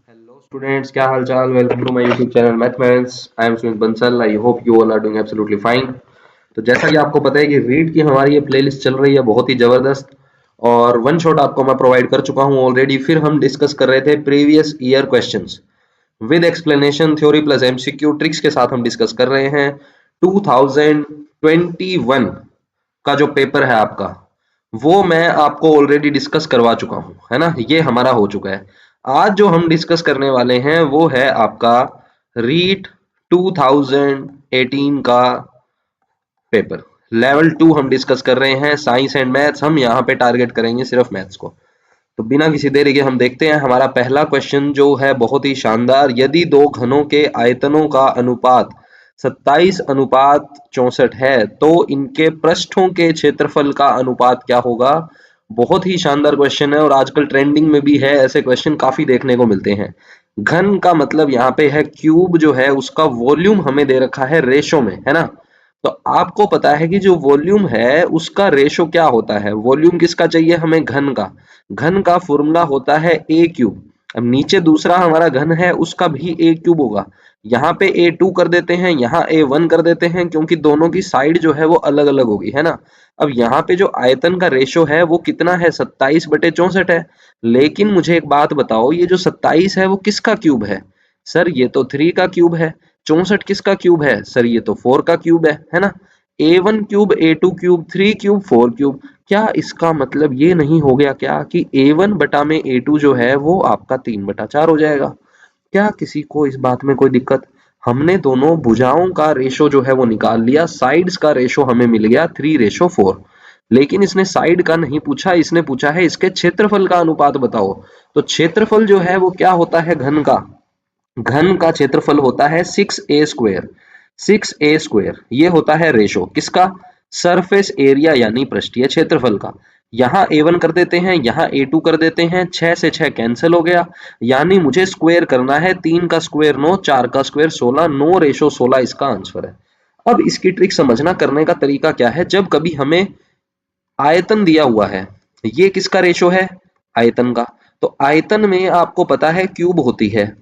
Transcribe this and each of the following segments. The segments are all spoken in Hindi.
Hello students, क्या हाल चाल? Welcome to my YouTube channel mathematics. I am Sumit Bansal. I hope you all are doing absolutely fine. तो जैसा कि आपको पता है कि रीड की हमारी ये प्लेलिस्ट चल रही है बहुत ही जबरदस्त, और वन शॉट आपको मैं प्रोवाइड कर चुका हूं ऑलरेडी। फिर हम डिस्कस कर रहे थे previous year questions with explanation, theory plus MCQ tricks के साथ हम डिस्कस कर रहे हैं 2021 का जो पेपर है आपका, वो मैं आपको ऑलरेडी डिस्कस करवा चुका हूं, है ना। ये हमारा हो चुका है। आज जो हम डिस्कस करने वाले हैं वो है आपका रीट 2018 का पेपर। लेवल 2 हम डिस्कस कर रहे हैं, साइंस एंड मैथ्स। हम यहाँ पे टारगेट करेंगे सिर्फ मैथ्स को। तो बिना किसी देरी के हम देखते हैं हमारा पहला क्वेश्चन जो है बहुत ही शानदार। यदि दो घनों के आयतनों का अनुपात 27 अनुपात 64 है तो इनके पृष्ठों के क्षेत्रफल का अनुपात क्या होगा। बहुत ही शानदार क्वेश्चन है और आजकल ट्रेंडिंग में भी है। ऐसे क्वेश्चन काफी देखने को मिलते हैं। घन का मतलब यहाँ पे है क्यूब, जो है उसका वॉल्यूम हमें दे रखा है रेशो में, है ना। तो आपको पता है कि जो वॉल्यूम है उसका रेशो क्या होता है। वॉल्यूम किसका चाहिए हमें? घन का। घन का फॉर्मूला होता है ए क्यूब। अब नीचे दूसरा हमारा घन है उसका भी ए क्यूब होगा। यहाँ पे A2 कर देते हैं, यहाँ A1 कर देते हैं, क्योंकि दोनों की साइड जो है वो अलग अलग होगी, है ना। अब यहाँ पे जो आयतन का रेशो है वो कितना है? 27/64 है। लेकिन मुझे एक बात बताओ, ये जो 27 है वो किसका क्यूब है? सर ये तो 3 का क्यूब है। 64 किसका क्यूब है? सर ये तो 4 का क्यूब है ना। A1 cube, A2 cube, 3 cube, 4 cube. क्या इसका मतलब ये नहीं हो गया क्या कि A1 बटा में A2 जो है वो आपका 3/4 हो जाएगा? क्या किसी को इस बात में कोई दिक्कत? हमने दोनों भुजाओं का रेशो जो है वो निकाल लिया, साइड्स का रेशो हमें मिल गया 3:4। लेकिन इसने साइड का नहीं पूछा, इसने पूछा है इसके क्षेत्रफल का अनुपात बताओ। तो क्षेत्रफल जो है वो क्या होता है घन का? घन का क्षेत्रफल होता है 6a²। 6a² ये होता है रेशो किसका? सरफेस एरिया यानी पृष्ठीय क्षेत्रफल का। यहाँ A1 कर देते हैं, यहाँ A2 कर देते हैं, 6 से 6 कैंसिल हो गया। यानी मुझे स्क्वायर करना है। 3 का स्क्वायर 9, 4 का स्क्वायर 16, 9:16 इसका आंसर है। अब इसकी ट्रिक समझना, करने का तरीका क्या है। जब कभी हमें आयतन दिया हुआ है, ये किसका रेशो है? आयतन का। तो आयतन में आपको पता है क्यूब होती है।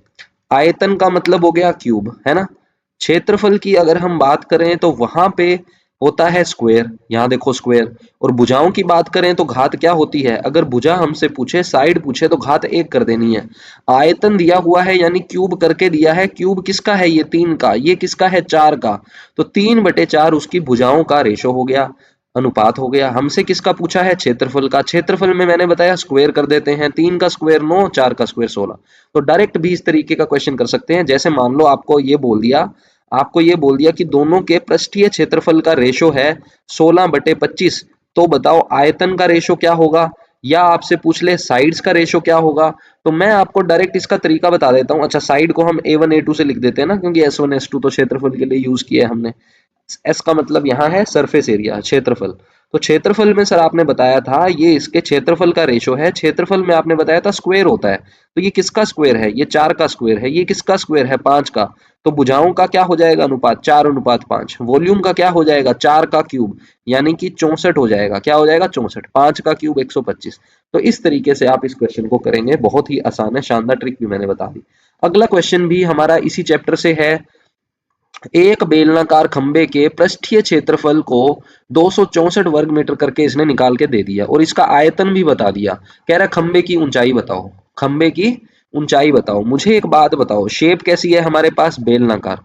आयतन का मतलब हो गया क्यूब, है ना। क्षेत्रफल की अगर हम बात करें तो वहां पे होता है स्क्वायर, यहां देखो स्क्वायर। और भुजाओं की बात करें तो घात क्या होती है? अगर भुजा हमसे पूछे, साइड पूछे, तो घात 1 कर देनी है। आयतन दिया हुआ है यानी क्यूब करके दिया है। क्यूब किसका है? ये 3 का। ये किसका है? 4 का। तो 3/4 उसकी भुजाओं का रेशो हो गया, अनुपात हो गया। हमसे किसका पूछा है? क्षेत्रफल का। क्षेत्रफल में मैंने बताया स्क्वायर कर देते हैं। 3 का स्क्वायर 9, 4 का स्क्वायर 16। तो डायरेक्ट भी इस तरीके का क्वेश्चन कर सकते हैं। जैसे मान लो आपको ये बोल दिया कि दोनों के पृष्ठीय क्षेत्रफल का रेशो है 16/25। तो बताओ आयतन का रेशो क्या होगा? या आपसे पूछ ले साइड्स का रेशो क्या होगा? तो मैं आपको डायरेक्ट इसका तरीका बता देता हूँ। अच्छा, साइड को हम A1 A2 से लिख देते हैं ना, क्योंकि S1 S2 तो क्षेत्रफल के लिए यूज किया है हमने। एस का मतलब यहाँ है सरफेस एरिया, क्षेत्रफल। तो क्षेत्रफल में सर आपने बताया था ये इसके क्षेत्रफल का रेशो है। क्षेत्रफल में आपने बताया था स्क्वायर होता है। तो ये किसका स्क्वायर है? ये 4 का स्क्वायर है। ये किसका स्क्वायर है? 5 का। तो भुजाओं का क्या हो जाएगा अनुपात? 4:5। वॉल्यूम का क्या हो जाएगा? 4 का क्यूब, यानी कि 64 हो जाएगा। क्या हो जाएगा? 64। 5 का क्यूब 125। तो इस तरीके से आप इस क्वेश्चन को करेंगे। बहुत ही आसान है, शानदार ट्रिक भी मैंने बता दी। अगला क्वेश्चन भी हमारा इसी चैप्टर से है। एक बेलनाकार खंबे के पृष्ठीय क्षेत्रफल को 264 वर्ग मीटर करके इसने निकाल के दे दिया और इसका आयतन भी बता दिया। कह रहा खंबे की ऊंचाई बताओ। खंबे की ऊंचाई बताओ। मुझे एक बात बताओ, शेप कैसी है हमारे पास? बेलनाकार।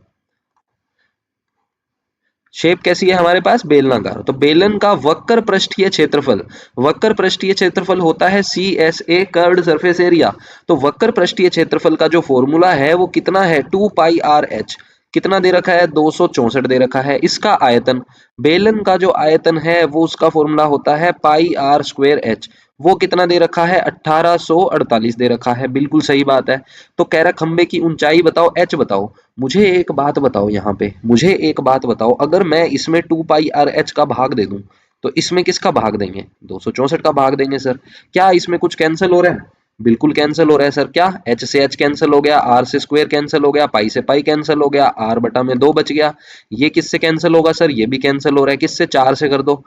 शेप कैसी है हमारे पास? बेलनाकार। तो बेलन का वक्र पृष्ठीय क्षेत्रफल, वक्र पृष्ठीय क्षेत्रफल होता है CSA, कर्व्ड सरफेस एरिया। तो वक्र पृष्ठीय क्षेत्रफल का जो फॉर्मूला है वो कितना है? 2πRh। कितना दे रखा है? 264 दे रखा है। इसका आयतन, बेलन का जो आयतन है वो उसका फॉर्मूला होता है πr²h। वो कितना दे रखा है? 1848 दे रखा है। बिल्कुल सही बात है। तो कह रहा खंबे की ऊंचाई बताओ, h बताओ। मुझे एक बात बताओ, यहाँ पे मुझे एक बात बताओ, अगर मैं इसमें 2πRh का भाग दे दूं तो इसमें किसका भाग देंगे? 264 का भाग देंगे सर। क्या इसमें कुछ कैंसिल हो रहा है? बिल्कुल कैंसिल हो रहा है सर। क्या h से h कैंसिल हो गया, r से स्क्वायर कैंसिल हो गया, पाई से पाई कैंसिल हो गया, r बटा में 2 बच गया। ये किससे कैंसिल होगा सर? ये भी कैंसिल हो रहा है। किससे? 4 से कर दो।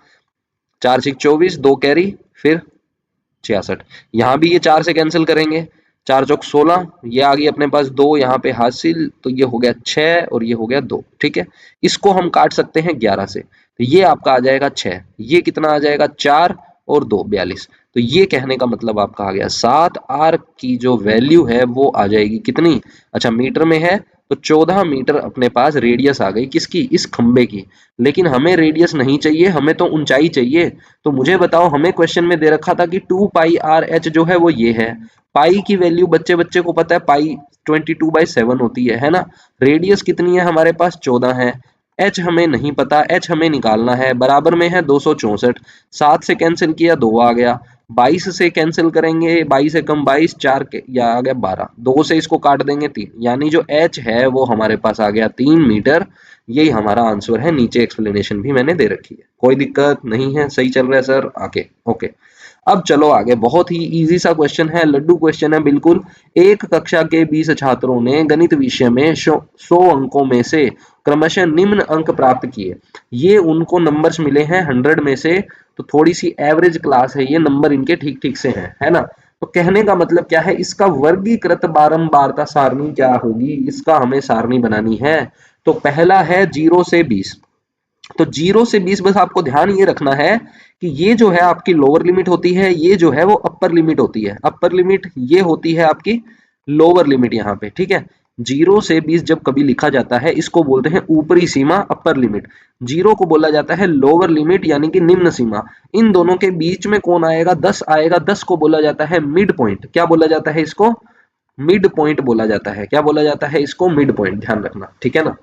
4 6 24, 2 कैरी, फिर 66। यहाँ भी ये 4 से कैंसिल करेंगे। 4 चौक 16, ये आ गई अपने पास 2 यहाँ पे हासिल, तो ये हो गया 6 और ये हो गया 2। ठीक है, इसको हम काट सकते हैं 11 से, तो ये आपका आ जाएगा 6, ये कितना आ जाएगा 4 और 2 42। तो ये कहने का मतलब आपका आ गया 7 आर की जो वैल्यू है वो आ जाएगी कितनी, अच्छा मीटर में है तो 14 मीटर अपने पास रेडियस आ गई किसकी, इस खंबे की। लेकिन हमें रेडियस नहीं चाहिए, हमें तो ऊंचाई चाहिए। तो मुझे बताओ, हमें क्वेश्चन में दे रखा था कि 2 पाई आर एच जो है वो ये है, पाई की वैल्यू बच्चे बच्चे को पता है, पाई 22/7 होती है ना। रेडियस कितनी है हमारे पास, 14 है। एच हमें नहीं पता, एच हमें निकालना है, बराबर में है 264, 7 से कैंसिल किया 2 आ गया, 22 से कैंसिल करेंगे, 22 से कम 22, 4 के या आ गया 12, 2 से इसको काट देंगे 3, यानी जो एच है वो हमारे पास आ गया 3 मीटर। यही हमारा आंसर है, नीचे एक्सप्लेनेशन भी मैंने दे रखी है, कोई दिक्कत नहीं है, सही चल रहा है सर आगे, ओके। अब चलो आगे, बहुत ही इजी सा क्वेश्चन है, लड्डू क्वेश्चन है बिल्कुल। एक कक्षा के 20 छात्रों ने गणित विषय में 100 अंकों में से क्रमशः निम्न अंक प्राप्त किए। ये उनको नंबर्स मिले हैं 100 में से, तो थोड़ी सी एवरेज क्लास है ये, नंबर इनके ठीक ठीक से हैं, है ना। तो कहने का मतलब क्या है, इसका वर्गीकृत बारंबारता सारणी क्या होगी, इसका हमें सारणी बनानी है। तो पहला है 0 से 20, तो 0 से 20 बस आपको ध्यान ये रखना है कि ये जो है आपकी लोअर लिमिट होती है, ये जो है वो अपर लिमिट होती है, अपर लिमिट ये होती है आपकी लोअर लिमिट यहाँ पे, ठीक है। 0 से 20 जब कभी लिखा जाता है इसको बोलते हैं ऊपरी सीमा, अपर लिमिट। 0 को बोला जाता है लोअर लिमिट यानी कि निम्न सीमा। इन दोनों के बीच में कौन आएगा, 10 आएगा, 10 को बोला जाता है मिड पॉइंट। क्या बोला जाता है इसको, मिड पॉइंट बोला जाता है। क्या बोला जाता है इसको, मिड पॉइंट, ध्यान रखना, ठीक है ना।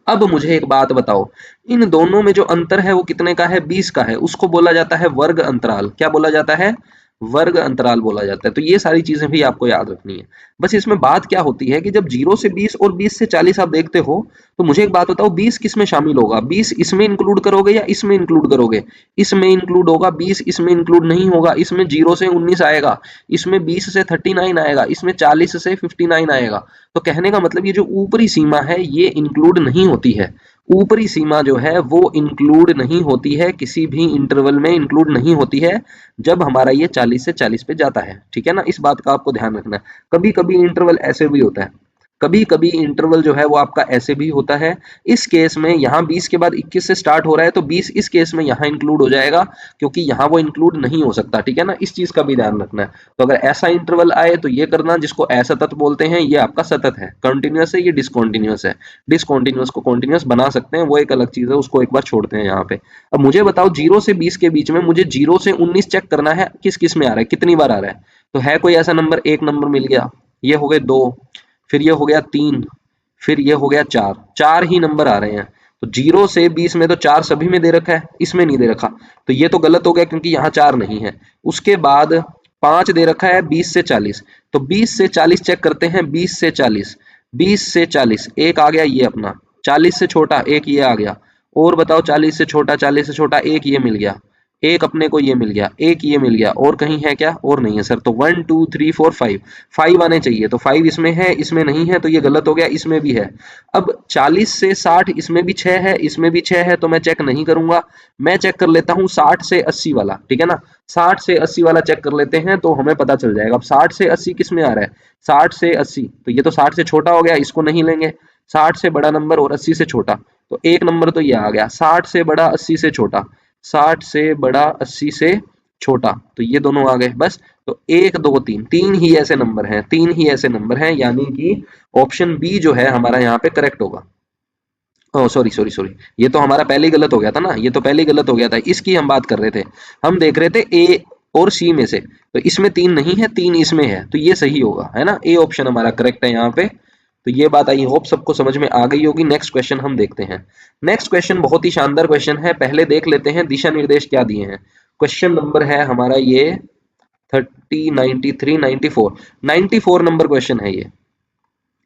अब मुझे एक बात बताओ, इन दोनों में जो अंतर है वो कितने का है, 20 का है, उसको बोला जाता है वर्ग अंतराल। क्या बोला जाता है, वर्ग अंतराल बोला जाता है। तो ये सारी चीजें भी आपको याद रखनी है। बस इसमें बात क्या होती है कि जब 0 से 20 और 20 से 40 आप देखते हो, तो मुझे एक बात बताओ, 20 किस में शामिल होगा, 20 इसमें इंक्लूड करोगे या इसमें इंक्लूड करोगे, इसमें इंक्लूड होगा, 20 इसमें इंक्लूड नहीं होगा। इसमें 0 से 19 आएगा, इसमें 20 से 39 आएगा, इसमें 40 से 59 आएगा। तो कहने का मतलब ये जो ऊपरी सीमा है ये इंक्लूड नहीं होती है, ऊपरी सीमा जो है वो इंक्लूड नहीं होती है, किसी भी इंटरवल में इंक्लूड नहीं होती है जब हमारा ये 40 से 40 पे जाता है, ठीक है ना। इस बात का आपको ध्यान रखना है। कभी कभी इंटरवल ऐसे भी होता है, कभी कभी इंटरवल जो है वो आपका ऐसे भी होता है। इस केस में यहाँ 20 के बाद 21 से स्टार्ट हो रहा है, तो 20 इस केस में यहाँ इंक्लूड हो जाएगा, क्योंकि यहाँ वो इंक्लूड नहीं हो सकता, ठीक है ना। इस चीज का भी ध्यान रखना है। तो अगर ऐसा इंटरवल आए तो ये करना, जिसको असतत बोलते हैं, ये आपका सतत है, कंटिन्यूअस है, ये डिसकंटिन्यूअस है। डिसकंटिन्यूअस को कंटिन्यूअस बना सकते हैं, वो एक अलग चीज है, उसको एक बार छोड़ते हैं यहाँ पे। अब मुझे बताओ, 0 से 20 के बीच में मुझे 0 से 19 चेक करना है, किस किस में आ रहा है, कितनी बार आ रहा है। तो है कोई ऐसा नंबर, एक नंबर मिल गया, ये हो गए 2, फिर ये हो गया 3, फिर ये हो गया 4, 4 ही नंबर आ रहे हैं। तो 0 से 20 में तो 4 सभी में दे रखा है, इसमें नहीं दे रखा, तो ये तो गलत हो गया क्योंकि यहाँ 4 नहीं है। उसके बाद 5 दे रखा है 20 से 40, तो 20 से 40 चेक करते हैं, 20 से 40, 20 से 40 एक आ गया ये अपना, 40 से छोटा एक ये आ गया, और बताओ 40 से छोटा, 40 से छोटा एक ये मिल गया, एक अपने को ये मिल गया, एक ये मिल गया, और कहीं है क्या, और नहीं है सर। तो 1 2 3 4 5, 5 आने चाहिए, तो 5 इसमें है, इसमें नहीं है, तो ये गलत हो गया, इसमें भी है। अब 40 से 60, इसमें भी 6 है, इसमें भी 6 है, तो मैं चेक नहीं करूंगा, मैं चेक कर लेता हूँ 60 से 80 वाला, ठीक है ना। 60 से 80 वाला चेक कर लेते हैं तो हमें पता चल जाएगा। अब 60 से 80 किस में आ रहा है, 60 से 80, तो ये तो 60 से छोटा हो गया, इसको नहीं लेंगे। 60 से बड़ा नंबर और 80 से छोटा, तो एक नंबर तो ये आ गया, 60 से बड़ा 80 से छोटा, 60 से बड़ा 80 से छोटा, तो ये दोनों आ गए बस। तो 1 2 3, 3 ही ऐसे नंबर हैं, 3 ही ऐसे नंबर हैं, यानी कि ऑप्शन बी जो है हमारा यहाँ पे करेक्ट होगा। ओह सॉरी सॉरी सॉरी, ये तो हमारा पहले ही गलत हो गया था ना, ये तो पहले ही गलत हो गया था, इसकी हम बात कर रहे थे। हम देख रहे थे ए और सी में से, तो इसमें 3 नहीं है, 3 इसमें है, तो ये सही होगा, है ना। ए ऑप्शन हमारा करेक्ट है यहाँ पे। तो ये बात आई होप सबको समझ में आ गई होगी। नेक्स्ट क्वेश्चन हम देखते हैं। नेक्स्ट क्वेश्चन बहुत ही शानदार क्वेश्चन है, पहले देख लेते हैं दिशा निर्देश क्या दिए हैं। क्वेश्चन नंबर है हमारा ये 30 93 94, 94 नंबर क्वेश्चन है ये,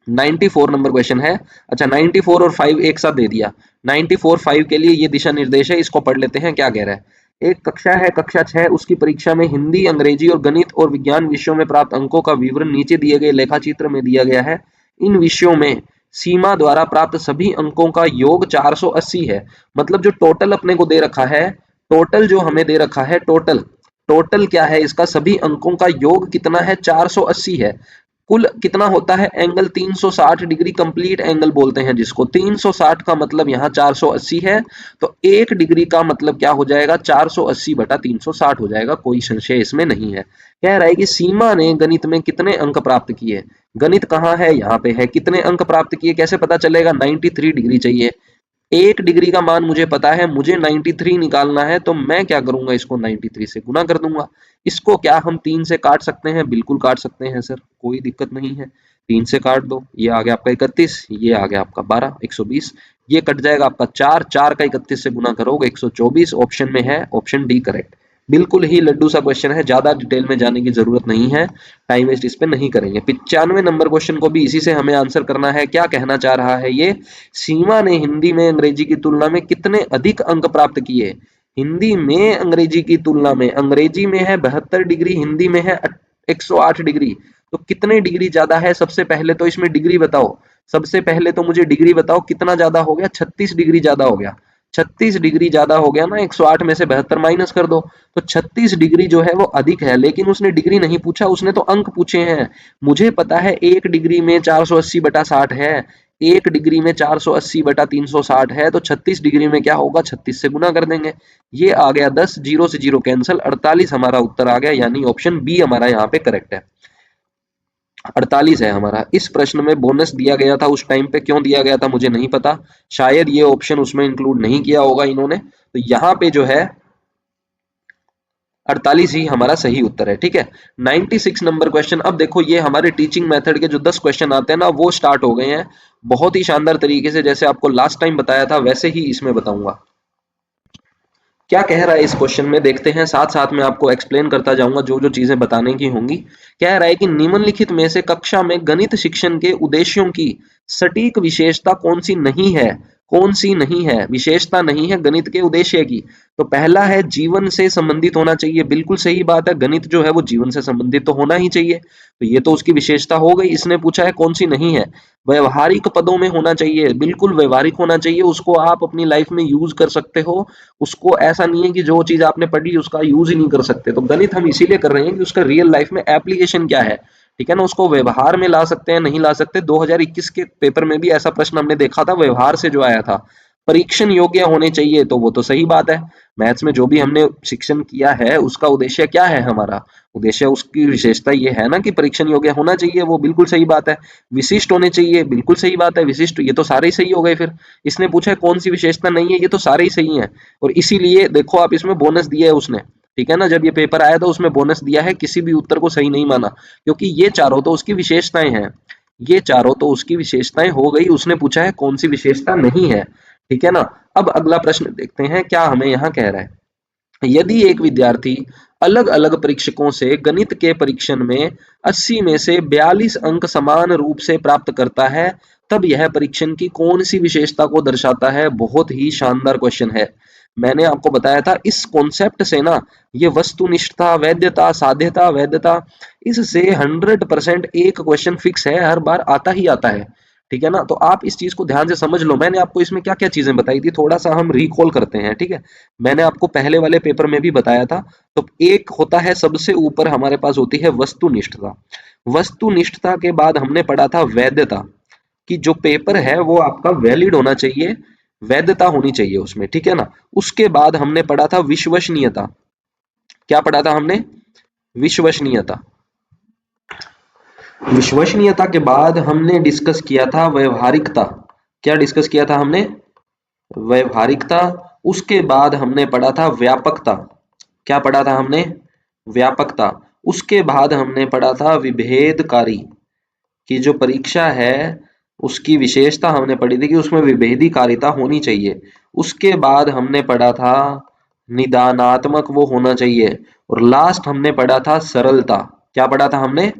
94 नंबर क्वेश्चन है। अच्छा 94 और 5 एक साथ दे दिया, 94 5 के लिए ये दिशा निर्देश है, इसको पढ़ लेते हैं क्या कह रहा है। एक कक्षा है, कक्षा 6, उसकी परीक्षा में हिंदी, अंग्रेजी और गणित और विज्ञान विषयों में प्राप्त अंकों का विवरण नीचे दिए गए लेखाचित्र में दिया गया है। इन विषयों में सीमा द्वारा प्राप्त सभी अंकों का योग 480 है। मतलब जो टोटल अपने को दे रखा है, टोटल जो हमें दे रखा है, टोटल टोटल क्या है इसका, सभी अंकों का योग कितना है, 480 है। कुल कितना होता है एंगल, 360 डिग्री कंप्लीट एंगल बोलते हैं जिसको। 360 का मतलब यहाँ 480 है, तो 1 डिग्री का मतलब क्या हो जाएगा, 480 बटा 360 हो जाएगा, कोई संशय इसमें नहीं है। कह रहा है कि सीमा ने गणित में कितने अंक प्राप्त किए। गणित कहाँ है, यहाँ पे है। कितने अंक प्राप्त किए कैसे पता चलेगा, 93 डिग्री चाहिए। 1 डिग्री का मान मुझे पता है, मुझे 93 निकालना है, तो मैं क्या करूंगा, इसको 93 से गुना कर दूंगा। इसको क्या हम 3 से काट सकते हैं, बिल्कुल काट सकते हैं सर, कोई दिक्कत नहीं है। 3 से काट दो, ये आ गया आपका 31, ये आ गया आपका 12, 120। ये कट जाएगा आपका 4, 4 का 31 से गुना करोगे 124, ऑप्शन में है ऑप्शन डी करेक्ट। बिल्कुल ही लड्डू सा क्वेश्चन है, ज्यादा डिटेल में जाने की जरूरत नहीं है, टाइम वेस्ट इस पे नहीं करेंगे। 95 नंबर क्वेश्चन को भी इसी से हमें आंसर करना है। क्या कहना चाह रहा है ये, सीमा ने हिंदी में अंग्रेजी की तुलना में कितने अधिक अंक प्राप्त किए। हिंदी में अंग्रेजी की तुलना में, अंग्रेजी में है 72 डिग्री, हिंदी में है 108 डिग्री, तो कितने डिग्री ज्यादा है। सबसे पहले तो इसमें डिग्री बताओ, सबसे पहले तो मुझे डिग्री बताओ कितना ज्यादा हो गया, 36 डिग्री ज्यादा हो गया। 36 डिग्री ज्यादा हो गया ना, 108 में से 72 माइनस कर दो, तो 36 डिग्री जो है वो अधिक है। लेकिन उसने डिग्री नहीं पूछा, उसने तो अंक पूछे हैं। मुझे पता है 1 डिग्री में 480 बटा 60 है, 1 डिग्री में 480 बटा 360 है, तो 36 डिग्री में क्या होगा, 36 से गुना कर देंगे। ये आ गया 10, जीरो से जीरो कैंसिल, 48 हमारा उत्तर आ गया, यानी ऑप्शन बी हमारा यहाँ पे करेक्ट है। 48 है हमारा। इस प्रश्न में बोनस दिया गया था उस टाइम पे, क्यों दिया गया था मुझे नहीं पता, शायद ये ऑप्शन उसमें इंक्लूड नहीं किया होगा इन्होंने, तो यहाँ पे जो है 48 ही हमारा सही उत्तर है। ठीक है, 96 नंबर क्वेश्चन। अब देखो ये हमारे टीचिंग मेथड के जो 10 क्वेश्चन आते हैं ना, वो स्टार्ट हो गए हैं बहुत ही शानदार तरीके से, जैसे आपको लास्ट टाइम बताया था वैसे ही इसमें बताऊंगा। क्या कह रहा है इस क्वेश्चन में देखते हैं, साथ साथ में आपको एक्सप्लेन करता जाऊंगा जो जो चीजें बताने की होंगी। कह रहा है कि निम्नलिखित में से कक्षा में गणित शिक्षण के उद्देश्यों की सटीक विशेषता कौन सी नहीं है। कौन सी नहीं है, विशेषता नहीं है गणित के उद्देश्य की। तो पहला है जीवन से संबंधित होना चाहिए, बिल्कुल सही बात है, गणित जो है वो जीवन से संबंधित तो होना ही चाहिए, तो ये तो उसकी विशेषता हो गई। इसने पूछा है कौन सी नहीं है, व्यवहारिक पदों में होना चाहिए, बिल्कुल व्यवहारिक होना चाहिए, उसको आप अपनी लाइफ में यूज कर सकते हो। उसको ऐसा नहीं है कि जो चीज आपने पढ़ी उसका यूज ही नहीं कर सकते। तो गणित हम इसीलिए कर रहे हैं कि उसका रियल लाइफ में एप्लीकेशन क्या है, ठीक है ना, उसको व्यवहार में ला सकते हैं, नहीं ला सकते। 2021 के पेपर में भी ऐसा प्रश्न हमने देखा था, व्यवहार से जो आया था। परीक्षण योग्य होने चाहिए, तो वो तो सही बात है। मैथ्स में जो भी हमने शिक्षण किया है उसका उद्देश्य क्या है, हमारा उद्देश्य, उसकी विशेषता ये है ना कि परीक्षण योग्य होना चाहिए, वो बिल्कुल सही बात है। विशिष्ट होने चाहिए, बिल्कुल सही बात है, विशिष्ट, ये तो सारे ही सही हो गए। फिर इसने पूछा है कौन सी विशेषता नहीं है, ये तो सारे ही सही है। और इसीलिए देखो आप, इसमें बोनस दिया है उसने, ठीक है ना, जब ये पेपर आया था उसमें बोनस दिया है, किसी भी उत्तर को सही नहीं माना, क्योंकि ये चारों तो उसकी विशेषताएं हैं। ये चारों तो उसकी विशेषताएं हो गई, उसने पूछा है कौन सी विशेषता नहीं है, ठीक है ना। अब अगला प्रश्न देखते हैं क्या हमें यहाँ कह रहा है। यदि एक विद्यार्थी अलग अलग परीक्षकों से गणित के परीक्षण में 80 में से 42 अंक समान रूप से प्राप्त करता है, तब यह परीक्षण की कौन सी विशेषता को दर्शाता है। बहुत ही शानदार क्वेश्चन है। मैंने आपको बताया था इस कॉन्सेप्ट से ना, ये वस्तुनिष्ठता, वैधता, साध्यता, वैधता, इससे 100% एक क्वेश्चन फिक्स है, हर बार आता ही आता है, ठीक है ना। तो आप इस चीज को ध्यान से समझ लो, मैंने आपको इसमें क्या क्या चीजें बताई थी, थोड़ा सा हम रिकॉल करते हैं, ठीक है। मैंने आपको पहले वाले पेपर में भी बताया था। तो एक होता है, सबसे ऊपर हमारे पास होती है वस्तुनिष्ठता। वस्तुनिष्ठता के बाद हमने पढ़ा था वैधता, कि जो पेपर है वो आपका वैलिड होना चाहिए, वैधता होनी चाहिए उसमें, ठीक है ना। उसके बाद हमने पढ़ा था विश्वसनीयता। क्या पढ़ा था हमने, विश्वसनीयता। विश्वसनीयता के बाद हमने डिस्कस किया था व्यवहारिकता। क्या डिस्कस किया था हमने, व्यवहारिकता। उसके बाद हमने पढ़ा था व्यापकता। क्या पढ़ा था हमने, व्यापकता। उसके बाद हमने पढ़ा था विभेदकारी, की जो परीक्षा है उसकी विशेषता हमने पढ़ी थी कि उसमें विभेदीकारिता होनी चाहिए। उसके बाद हमने पढ़ा था निदानात्मक वो होना चाहिए। और लास्ट हमने पढ़ा था सरलता। क्या पढ़ा था हमने,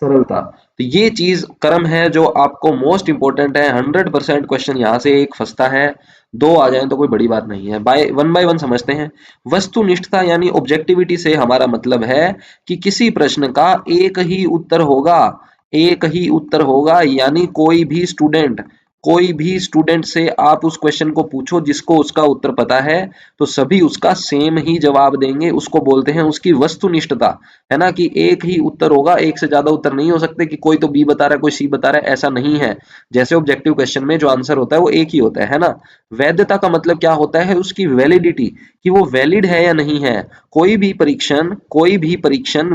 सरलता। तो ये चीज क्रम है जो आपको मोस्ट इंपोर्टेंट है। 100% क्वेश्चन यहाँ से एक फंसता है, दो आ जाए तो कोई बड़ी बात नहीं है। बाय वन समझते हैं। वस्तुनिष्ठता यानी ऑब्जेक्टिविटी से हमारा मतलब है कि किसी प्रश्न का एक ही उत्तर होगा, एक ही उत्तर होगा, यानी कोई भी स्टूडेंट कोई भी स्टूडेंट से आप उस क्वेश्चन को पूछो जिसको उसका उत्तर पता है, तो सभी उसका सेम ही जवाब देंगे। उसको बोलते हैं उसकी वस्तुनिष्ठता, है ना, कि एक ही उत्तर होगा, एक से ज्यादा उत्तर नहीं हो सकते कि कोई तो बी बता रहा है कोई सी बता रहा है, ऐसा नहीं है। जैसे ऑब्जेक्टिव क्वेश्चन में जो आंसर होता है वो एक ही होता है ना। वैधता का मतलब क्या होता है, उसकी वैलिडिटी, कि वो वैलिड है या नहीं है। कोई भी परीक्षण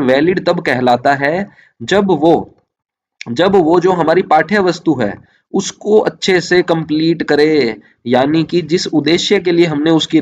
वैलिड तब कहलाता है जब वो जो हमारी पाठ्य वस्तु है उसको अच्छे से कंप्लीट करे, यानी कि जिस उद्देश्य के लिए हमने उसकी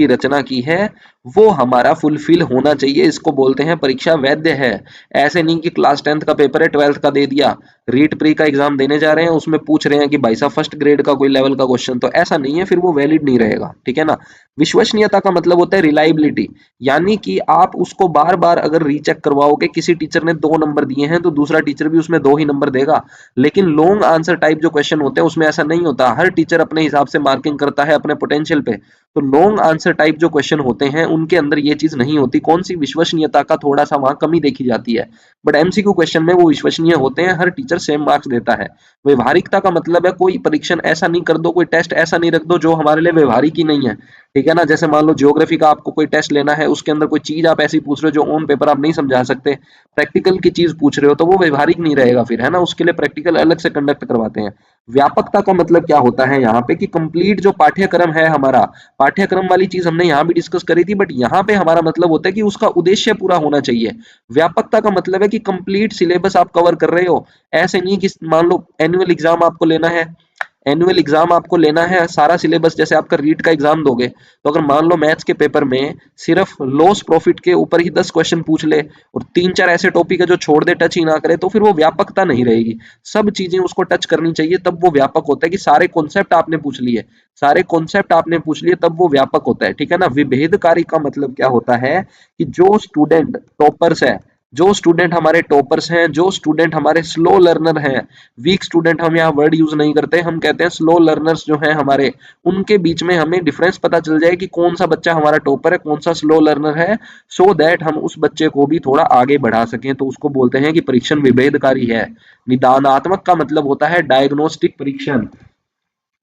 रचना की है वो हमारा फुलफिल होना चाहिए। इसको बोलते हैं परीक्षा वैध है। ऐसे नहीं कि क्लास 10th का पेपर है 12th का दे दिया, रीट प्री का एग्जाम देने जा रहे हैं उसमें पूछ रहे हैं कि भाई साहब फर्स्ट ग्रेड का कोई लेवल का क्वेश्चन, तो ऐसा नहीं है, फिर वो वैलिड नहीं रहेगा, ठीक है ना। विश्वसनीयता का मतलब होता है रिलायबिलिटी, यानी कि आप उसको बार बार अगर रीचेक करवाओगे, किसी टीचर ने 2 नंबर दिए हैं तो दूसरा टीचर भी उसमें 2 ही नंबर देगा। लेकिन लॉन्ग आंसर टाइप जो क्वेश्चन होते हैं उसमें ऐसा नहीं होता, हर टीचर अपने हिसाब से मार्किंग करता है अपने पोटेंशियल पे। तो लॉन्ग आंसर टाइप जो क्वेश्चन होते हैं उनके अंदर ये चीज नहीं होती, कौन सी, विश्वसनीयता का थोड़ा सा वहां कमी देखी जाती है। बट एमसीक्यू क्वेश्चन में वो विश्वसनीय होते हैं, हर टीचर सेम मार्क्स देता है। व्यवहारिकता का मतलब है कोई परीक्षण ऐसा नहीं कर दो, कोई टेस्ट ऐसा नहीं रख दो जो हमारे लिए व्यवहारिक ही नहीं है, ठीक है ना। जैसे मान लो ज्योग्राफी का आपको कोई टेस्ट लेना है, उसके अंदर कोई चीज आप ऐसी पूछ रहे हो जो ऑन पेपर आप नहीं समझा सकते, प्रैक्टिकल की चीज पूछ रहे हो, तो वो व्यवहारिक नहीं रहेगा फिर, है ना। उसके लिए प्रैक्टिकल अलग से कंडक्ट करवाते हैं। व्यापकता का मतलब क्या होता है यहाँ पे, कि कंप्लीट जो पाठ्यक्रम है हमारा, पाठ्यक्रम वाली चीज हमने यहाँ भी डिस्कस करी थी, बट यहाँ पे हमारा मतलब होता है कि उसका उद्देश्य पूरा होना चाहिए। व्यापकता का मतलब है कि कंप्लीट सिलेबस आप कवर कर रहे हो। ऐसे नहीं कि मान लो एनुअल एग्जाम आपको लेना है सारा सिलेबस, जैसे आपका रीट का एग्जाम दोगे, तो अगर मान लो मैथ्स के पेपर में सिर्फ लॉस प्रॉफिट के ऊपर ही 10 क्वेश्चन पूछ ले और 3-4 ऐसे टॉपिक है जो छोड़ दे, टच ही ना करे, तो फिर वो व्यापकता नहीं रहेगी। सब चीजें उसको टच करनी चाहिए, तब वो व्यापक होता है। कि सारे कॉन्सेप्ट आपने पूछ लिए तब वो व्यापक होता है, ठीक है ना। विभेदकारी का मतलब क्या होता है, कि जो स्टूडेंट हमारे टॉपर्स हैं, जो स्टूडेंट हमारे स्लो लर्नर हैं, वीक स्टूडेंट हम यहाँ वर्ड यूज नहीं करते, हम कहते हैं स्लो लर्नर्स जो हैं हमारे, उनके बीच में हमें डिफरेंस पता चल जाए कि कौन सा बच्चा हमारा टॉपर है, कौन सा स्लो लर्नर है, सो दैट हम उस बच्चे को भी थोड़ा आगे बढ़ा सकें। तो उसको बोलते हैं कि परीक्षण विभेदकारी है। निदानात्मक का मतलब होता है डायग्नोस्टिक परीक्षण।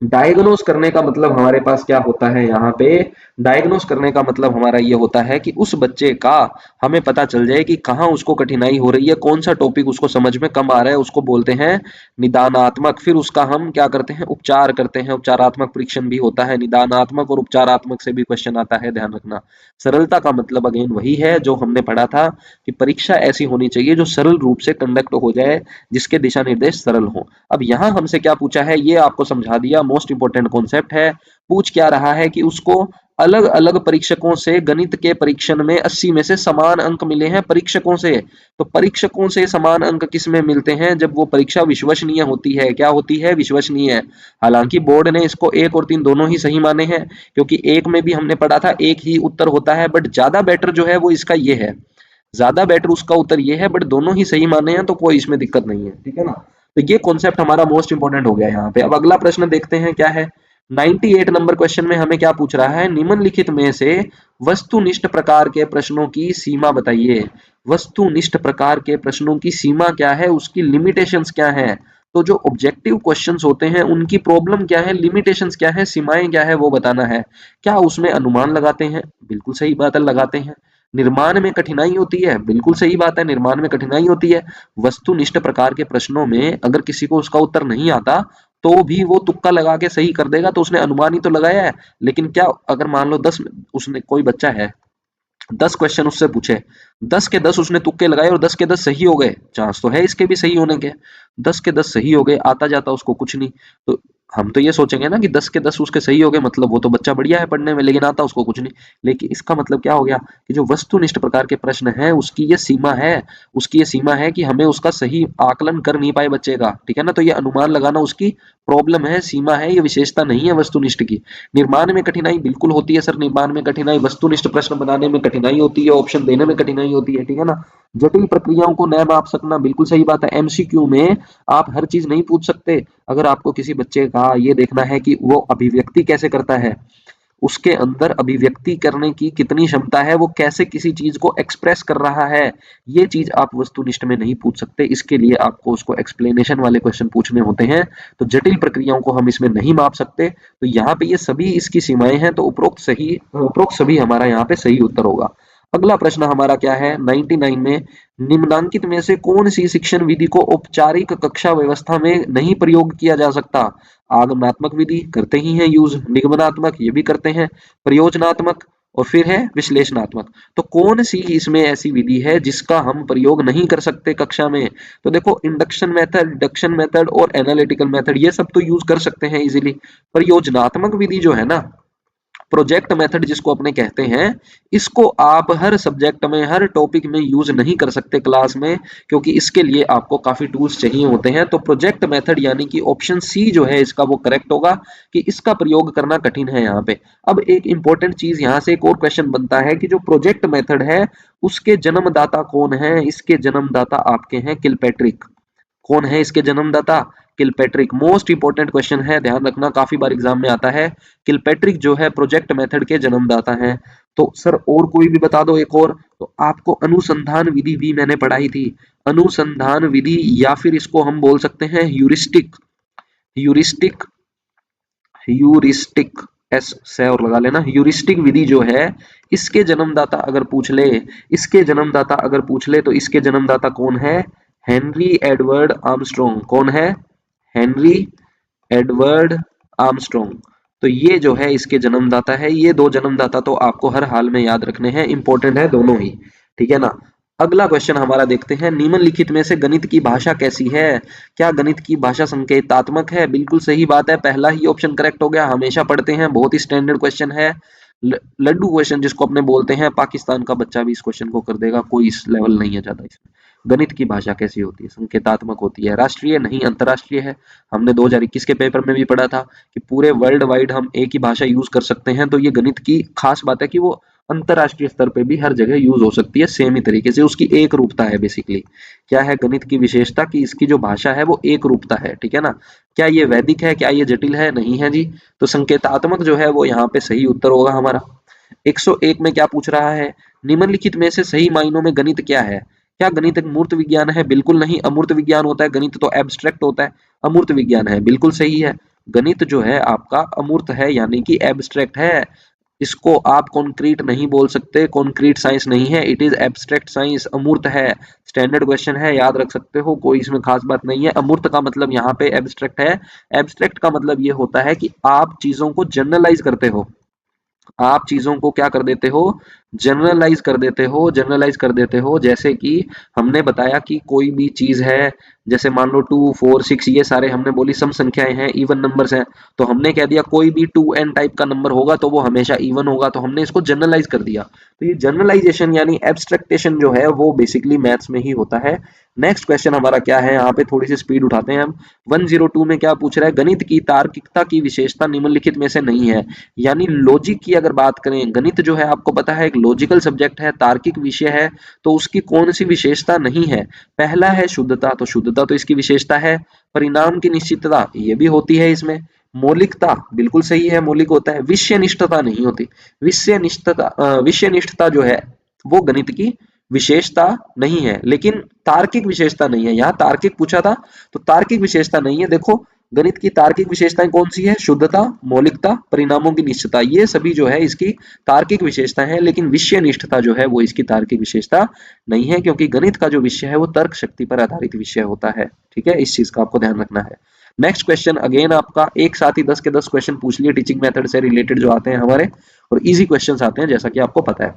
डायग्नोस करने का मतलब हमारे पास क्या होता है, यहाँ पे डायग्नोस करने का मतलब हमारा ये होता है कि उस बच्चे का हमें पता चल जाए कि कहाँ उसको कठिनाई हो रही है, कौन सा टॉपिक उसको समझ में कम आ रहा है, उसको बोलते हैं निदानात्मक। फिर उसका हम क्या करते हैं, उपचार करते हैं। उपचारात्मक परीक्षण भी होता है। निदानात्मक और उपचारात्मक से भी क्वेश्चन आता है, ध्यान रखना। सरलता का मतलब अगेन वही है जो हमने पढ़ा था, कि परीक्षा ऐसी होनी चाहिए जो सरल रूप से कंडक्ट हो जाए, जिसके दिशा निर्देश सरल हो। अब यहाँ हमसे क्या पूछा है ये आपको समझा दिया, मोस्ट इंपोर्टेंट कॉन्सेप्ट है। पूछ क्या रहा है कि उसको अलग अलग परीक्षकों से गणित के परीक्षण में 80 में से समान अंक मिले हैं परीक्षकों से। तो परीक्षकों से समान अंक किस में मिलते हैं, जब वो परीक्षा विश्वसनीय होती है। क्या होती है, विश्वसनीय। हालांकि बोर्ड ने इसको 1 और 3 दोनों ही सही माने हैं, क्योंकि एक में भी हमने पढ़ा था एक ही उत्तर होता है, बट ज्यादा बेटर जो है वो इसका ये है, ज्यादा बेटर उसका उत्तर ये है, बट दोनों ही सही माने हैं तो कोई इसमें दिक्कत नहीं है, ठीक है ना। तो ये कॉन्सेप्ट हमारा मोस्ट इंपोर्टेंट हो गया यहाँ पे। अब अगला प्रश्न देखते हैं क्या है। 98 नंबर क्वेश्चन में हमें क्या पूछ रहा है, निम्नलिखित में से वस्तुनिष्ठ प्रकार के प्रश्नों की सीमा बताइए। वस्तुनिष्ठ प्रकार के प्रश्नों की सीमा क्या है, उसकी लिमिटेशंस क्या है। तो जो ऑब्जेक्टिव क्वेश्चंस होते हैं उनकी प्रॉब्लम क्या है, लिमिटेशंस क्या है, सीमाएं क्या है, वो बताना है। क्या उसमें अनुमान लगाते हैं, बिल्कुल सही बात है, लगाते हैं। निर्माण में कठिनाई होती है, बिल्कुल सही बात है, निर्माण में कठिनाई होती है। वस्तुनिष्ठ प्रकार के प्रश्नों में अगर किसी को उसका उत्तर नहीं आता तो भी वो तुक्का लगा के सही कर देगा, तो उसने अनुमान ही तो लगाया है। लेकिन क्या अगर मान लो 10, उसने कोई बच्चा है 10 क्वेश्चन उससे पूछे, 10 के 10 उसने तुक्के लगाए और 10 के 10 सही हो गए, चांस तो है इसके भी सही होने के, 10 के 10 सही हो गए, आता जाता उसको कुछ नहीं, तो हम तो ये सोचेंगे ना कि 10 के 10 उसके सही हो गए, मतलब वो तो बच्चा बढ़िया है पढ़ने में, लेकिन आता उसको कुछ नहीं। लेकिन इसका मतलब क्या हो गया, कि जो वस्तुनिष्ठ प्रकार के प्रश्न है उसकी ये सीमा है कि हमें उसका सही आकलन कर नहीं पाए बच्चे का, ठीक है ना। तो ये अनुमान लगाना उसकी प्रॉब्लम है, सीमा है, ये विशेषता नहीं है वस्तुनिष्ठ की। निर्माण में कठिनाई बिल्कुल होती है सर, निर्माण में कठिनाई, वस्तुनिष्ठ प्रश्न बनाने में कठिनाई होती है, ऑप्शन देने में कठिनाई होती है, ठीक है ना। जटिल प्रक्रियाओं को न माप सकना, बिल्कुल सही बात है। एमसीक्यू में आप हर चीज नहीं पूछ सकते। अगर आपको किसी बच्चे का ये देखना है कि वो अभिव्यक्ति कैसे करता है, उसके अंदर अभिव्यक्ति करने की कितनी क्षमता है, वो कैसे किसी चीज को एक्सप्रेस कर रहा है, ये चीज आप वस्तुनिष्ठ में नहीं पूछ सकते। इसके लिए आपको उसको एक्सप्लेनेशन वाले क्वेश्चन पूछने होते हैं। तो जटिल प्रक्रियाओं को हम इसमें नहीं माप सकते। तो यहाँ पे ये सभी इसकी सीमाएं हैं, तो उपरोक्त सभी हमारा यहाँ पे सही उत्तर होगा। अगला प्रश्न हमारा क्या है 99 में, निम्नांकित में से कौन सी शिक्षण विधि को औपचारिक कक्षा व्यवस्था में नहीं प्रयोग किया जा सकता? आगमनात्मक विधि करते ही हैं यूज, निगमनात्मक ये भी करते हैं, प्रयोजनात्मक और फिर है विश्लेषणात्मक। तो कौन सी इसमें ऐसी विधि है जिसका हम प्रयोग नहीं कर सकते कक्षा में? तो देखो इंडक्शन मेथड, डिडक्शन मेथड और एनालिटिकल मेथड ये सब तो यूज कर सकते हैं इजीली। प्रयोजनात्मक विधि जो है ना, प्रोजेक्ट मेथड जिसको अपने कहते हैं, इसको आप हर सब्जेक्ट में, हर टॉपिक में यूज नहीं कर सकते क्लास में, क्योंकि इसके लिए आपको काफी टूल्स चाहिए होते हैं। तो प्रोजेक्ट मेथड यानी कि ऑप्शन सी जो है इसका वो करेक्ट होगा कि इसका प्रयोग करना कठिन है यहाँ पे। अब एक इंपॉर्टेंट चीज यहाँ से एक और क्वेश्चन बनता है कि जो प्रोजेक्ट मेथड है उसके जन्मदाता कौन है? इसके जन्मदाता आपके हैं किलपैट्रिक। कौन है इसके जन्मदाता? किलपैट्रिक। मोस्ट इंपोर्टेंट क्वेश्चन है, ध्यान रखना, काफी बार एग्जाम में आता है। किलपैट्रिक जो है प्रोजेक्ट मेथड के जन्मदाता हैं। तो सर और कोई भी बता दो एक और। तो आपको अनुसंधान विधि भी मैंने पढ़ाई थी, अनुसंधान विधि या फिर इसको हम बोल सकते हैं ह्यूरिस्टिक। ह्यूरिस्टिक, ह्यूरिस्टिक एस से और लगा लेना। ह्यूरिस्टिक विधि जो है इसके जन्मदाता अगर पूछ ले, इसके जन्मदाता अगर पूछ ले तो इसके जन्मदाता कौन है? Henry Edward Armstrong. कौन है? Henry Edward Armstrong. तो ये जो है इसके जन्मदाता है। ये दो जन्मदाता तो आपको हर हाल में याद रखने हैं, इंपॉर्टेंट है दोनों ही, ठीक है ना। अगला क्वेश्चन हमारा देखते हैं, निम्नलिखित में से गणित की भाषा कैसी है? क्या गणित की भाषा संकेतात्मक है? बिल्कुल सही बात है, पहला ही ऑप्शन करेक्ट हो गया। हमेशा पढ़ते हैं, बहुत ही स्टैंडर्ड क्वेश्चन है, लड्डू क्वेश्चन जिसको अपने बोलते हैं। पाकिस्तान का बच्चा भी इस क्वेश्चन को कर देगा, कोई इस लेवल नहीं है ज्यादा इसमें। गणित की भाषा कैसी होती है? संकेतात्मक होती है। राष्ट्रीय नहीं, अंतरराष्ट्रीय है। हमने 2021 के पेपर में भी पढ़ा था कि पूरे वर्ल्ड वाइड हम एक ही भाषा यूज कर सकते हैं। तो ये गणित की खास बात है कि वो अंतरराष्ट्रीय स्तर पे भी हर जगह यूज हो सकती है सेम ही तरीके से, उसकी एक रूपता है बेसिकली। क्या है गणित की विशेषता? कि इसकी जो भाषा है वो एक रूपता है, ठीक है ना। क्या ये वैदिक है? क्या ये जटिल है? नहीं है जी। तो संकेतात्मक जो है वो यहाँ पे सही उत्तर होगा हमारा। 101 में क्या पूछ रहा है, निम्नलिखित में से सही मायनों में गणित क्या है? क्या गणित एक मूर्त विज्ञान है? बिल्कुल नहीं, अमूर्त विज्ञान होता है। गणित तो एब्स्ट्रैक्ट होता है, अमूर्त विज्ञान है, बिल्कुल सही है। गणित जो है आपका अमूर्त है यानी कि एब्स्ट्रैक्ट है। इसको आप कॉन्क्रीट नहीं बोल सकते, कॉन्क्रीट साइंस नहीं है, इट इज एब्स्ट्रैक्ट साइंस, अमूर्त है। स्टैंडर्ड क्वेश्चन है, याद रख सकते हो, कोई इसमें खास बात नहीं है। अमूर्त का मतलब यहाँ पे एब्स्ट्रैक्ट है। एब्स्ट्रैक्ट का मतलब ये होता है कि आप चीजों को जनरलाइज करते हो, आप चीजों को क्या कर देते हो? जनरलाइज कर देते हो, जनरलाइज कर देते हो। जैसे कि हमने बताया कि कोई भी चीज है, जैसे मान लो 2 4 6 ये सारे हमने बोली सम संख्याएं हैं, इवन नंबर्स हैं। तो हमने कह दिया कोई भी 2n टाइप का नंबर होगा तो वो हमेशा इवन होगा, तो हमने इसको जनरलाइज कर दिया। तो ये जनरलाइजेशन यानी एब्स्ट्रैक्टेशन जो है वो बेसिकली मैथ्स में ही होता है। नेक्स्ट क्वेश्चन हमारा क्या है, यहाँ पे थोड़ी सी स्पीड उठाते हैं हम। 102 में क्या पूछ रहा है, गणित की तार्किकता की विशेषता निम्नलिखित में से नहीं है। यानी लॉजिक की अगर बात करें, गणित जो है आपको पता है एक लॉजिकल सब्जेक्ट है, तार्किक विषय है, तो उसकी कौन सी विशेषता नहीं है? पहला है शुद्धता, तो शुद्धता तो इसकी विशेषता है। परिणाम की निश्चितता ये भी होती है इसमें। मौलिकता बिल्कुल सही है, मौलिक होता है। विषयनिष्ठता नहीं होती। विषयनिष्ठता जो है वो गणित की विशेषता नहीं है, लेकिन तार्किक विशेषता नहीं है। यहाँ तार्किक पूछा था तो तार्किक विशेषता नहीं है। देखो गणित की तार्किक विशेषताएं कौन सी है? शुद्धता, मौलिकता, परिणामों की निश्चितता, ये सभी जो है इसकी तार्किक विशेषता है। लेकिन विषयनिष्ठता जो है वो इसकी तार्किक विशेषता नहीं है, क्योंकि गणित का जो विषय है वो तर्क शक्ति पर आधारित विषय होता है, ठीक है। इस चीज का आपको ध्यान रखना है। नेक्स्ट क्वेश्चन अगेन आपका एक साथ ही 10 के 10 क्वेश्चन पूछ लिए टीचिंग मेथड से रिलेटेड जो आते हैं हमारे, और इजी क्वेश्चन आते हैं जैसा कि आपको पता है।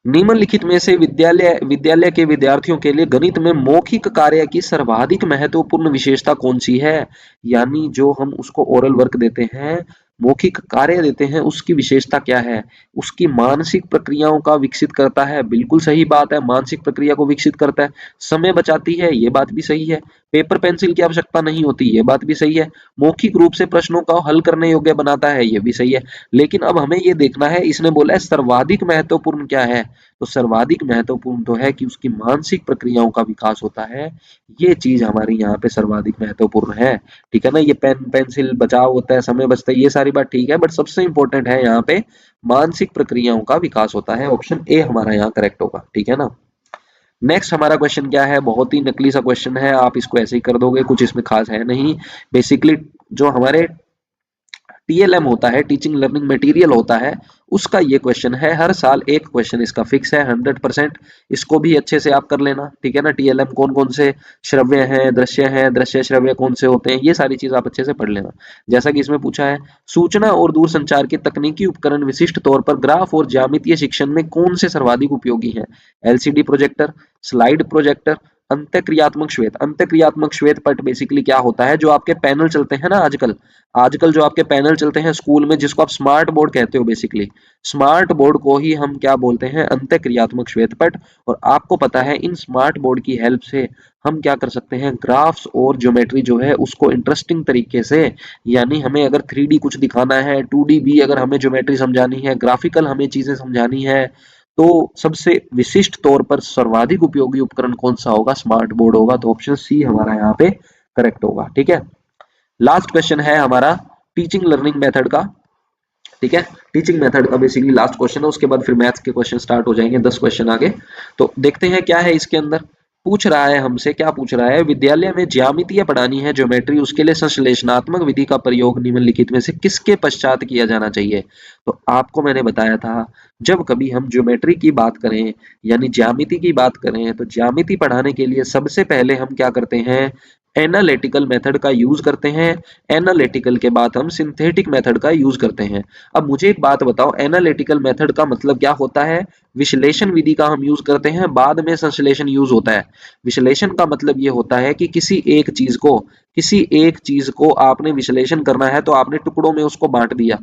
निम्नलिखित में से विद्यालय के विद्यार्थियों के लिए गणित में मौखिक कार्य की सर्वाधिक महत्वपूर्ण विशेषता कौन सी है? यानी जो हम उसको ओरल वर्क देते हैं, मौखिक कार्य देते हैं, उसकी विशेषता क्या है? उसकी मानसिक प्रक्रियाओं का विकसित करता है, बिल्कुल सही बात है, मानसिक प्रक्रिया को विकसित करता है। समय बचाती है, ये बात भी सही है। पेपर पेंसिल की आवश्यकता नहीं होती, ये बात भी सही है। मौखिक रूप से प्रश्नों को हल करने योग्य बनाता है, ये भी सही है। लेकिन अब हमें ये देखना है, इसने बोला है सर्वाधिक महत्वपूर्ण क्या है, तो सर्वाधिक महत्वपूर्ण तो है कि उसकी मानसिक प्रक्रियाओं का विकास होता है, ये चीज हमारी यहाँ पे सर्वाधिक महत्वपूर्ण है। ठीक है ना, ये पेन पेंसिल बचाव होता है, समय बचता है, ये सारी बात ठीक है, बट सबसे इंपॉर्टेंट है यहाँ पे मानसिक प्रक्रियाओं का विकास होता है। ऑप्शन ए हमारा यहाँ करेक्ट होगा। ठीक है ना। नेक्स्ट हमारा क्वेश्चन क्या है, बहुत ही नकली सा क्वेश्चन है, आप इसको ऐसे ही कर दोगे, कुछ इसमें खास है नहीं। बेसिकली जो हमारे टीएलएम होता है, टीचिंग लर्निंग मटेरियल होता है, उसका ये क्वेश्चन है। हर साल एक क्वेश्चन इसका फिक्स है 100%। इसको भी अच्छे से आप कर लेना। ठीक है ना। टीएलएम कौन कौन से श्रव्य हैं, दृश्य श्रव्य कौन से होते हैं, ये सारी चीज आप अच्छे से पढ़ लेना। जैसा कि इसमें पूछा है, सूचना और दूरसंचार के तकनीकी उपकरण विशिष्ट तौर पर ग्राफ और ज्यामितीय शिक्षण में कौन से सर्वाधिक उपयोगी हैं? एलसीडी प्रोजेक्टर, स्लाइड प्रोजेक्टर, अंतःक्रियात्मक श्वेत। अंतःक्रियात्मक श्वेत पट बेसिकली क्या होता है, जो आपके पैनल चलते हैं ना आजकल, आजकल जो आपके पैनल चलते हैं स्कूल में, जिसको आप स्मार्ट बोर्ड कहते हो, बेसिकली स्मार्ट बोर्ड को ही हम क्या बोलते हैं, अंतःक्रियात्मक श्वेतपट। और आपको पता है इन स्मार्ट बोर्ड की हेल्प से हम क्या कर सकते हैं, ग्राफ्स और ज्योमेट्री जो है उसको इंटरेस्टिंग तरीके से, यानी हमें अगर 3D कुछ दिखाना है, 2D भी अगर हमें ज्योमेट्री समझानी है, ग्राफिकल हमें चीजें समझानी है, तो सबसे विशिष्ट तौर पर सर्वाधिक उपयोगी उपकरण कौन सा होगा, स्मार्ट बोर्ड होगा। तो ऑप्शन सी हमारा यहाँ पे करेक्ट होगा। ठीक है। लास्ट क्वेश्चन है हमारा टीचिंग लर्निंग मेथड का। ठीक है, टीचिंग मेथड का बेसिकली लास्ट क्वेश्चन है, उसके बाद फिर मैथ्स के क्वेश्चन स्टार्ट हो जाएंगे, 10 क्वेश्चन आगे। तो देखते हैं क्या है इसके अंदर। पूछ रहा है हमसे, क्या पूछ रहा है, विद्यालय में ज्यामितीय पढ़ानी है, ज्योमेट्री, उसके लिए संश्लेषणात्मक विधि का प्रयोग निम्नलिखित में से किसके पश्चात किया जाना चाहिए? तो आपको मैंने बताया था, जब कभी हम ज्योमेट्री की बात करें यानी ज्यामिति की बात करें, तो ज्यामिति पढ़ाने के लिए सबसे पहले हम क्या करते हैं, एनालिटिकल मेथड का यूज करते हैं। एनालिटिकल के बाद हम सिंथेटिक मेथड का यूज करते हैं। अब मुझे एक बात बताओ, एनालिटिकल मेथड का मतलब क्या होता है? विश्लेषण विधि का हम यूज करते हैं, बाद में संश्लेषण यूज होता है। विश्लेषण का मतलब ये होता है कि किसी एक चीज को आपने विश्लेषण करना है, तो आपने टुकड़ों में उसको बांट दिया,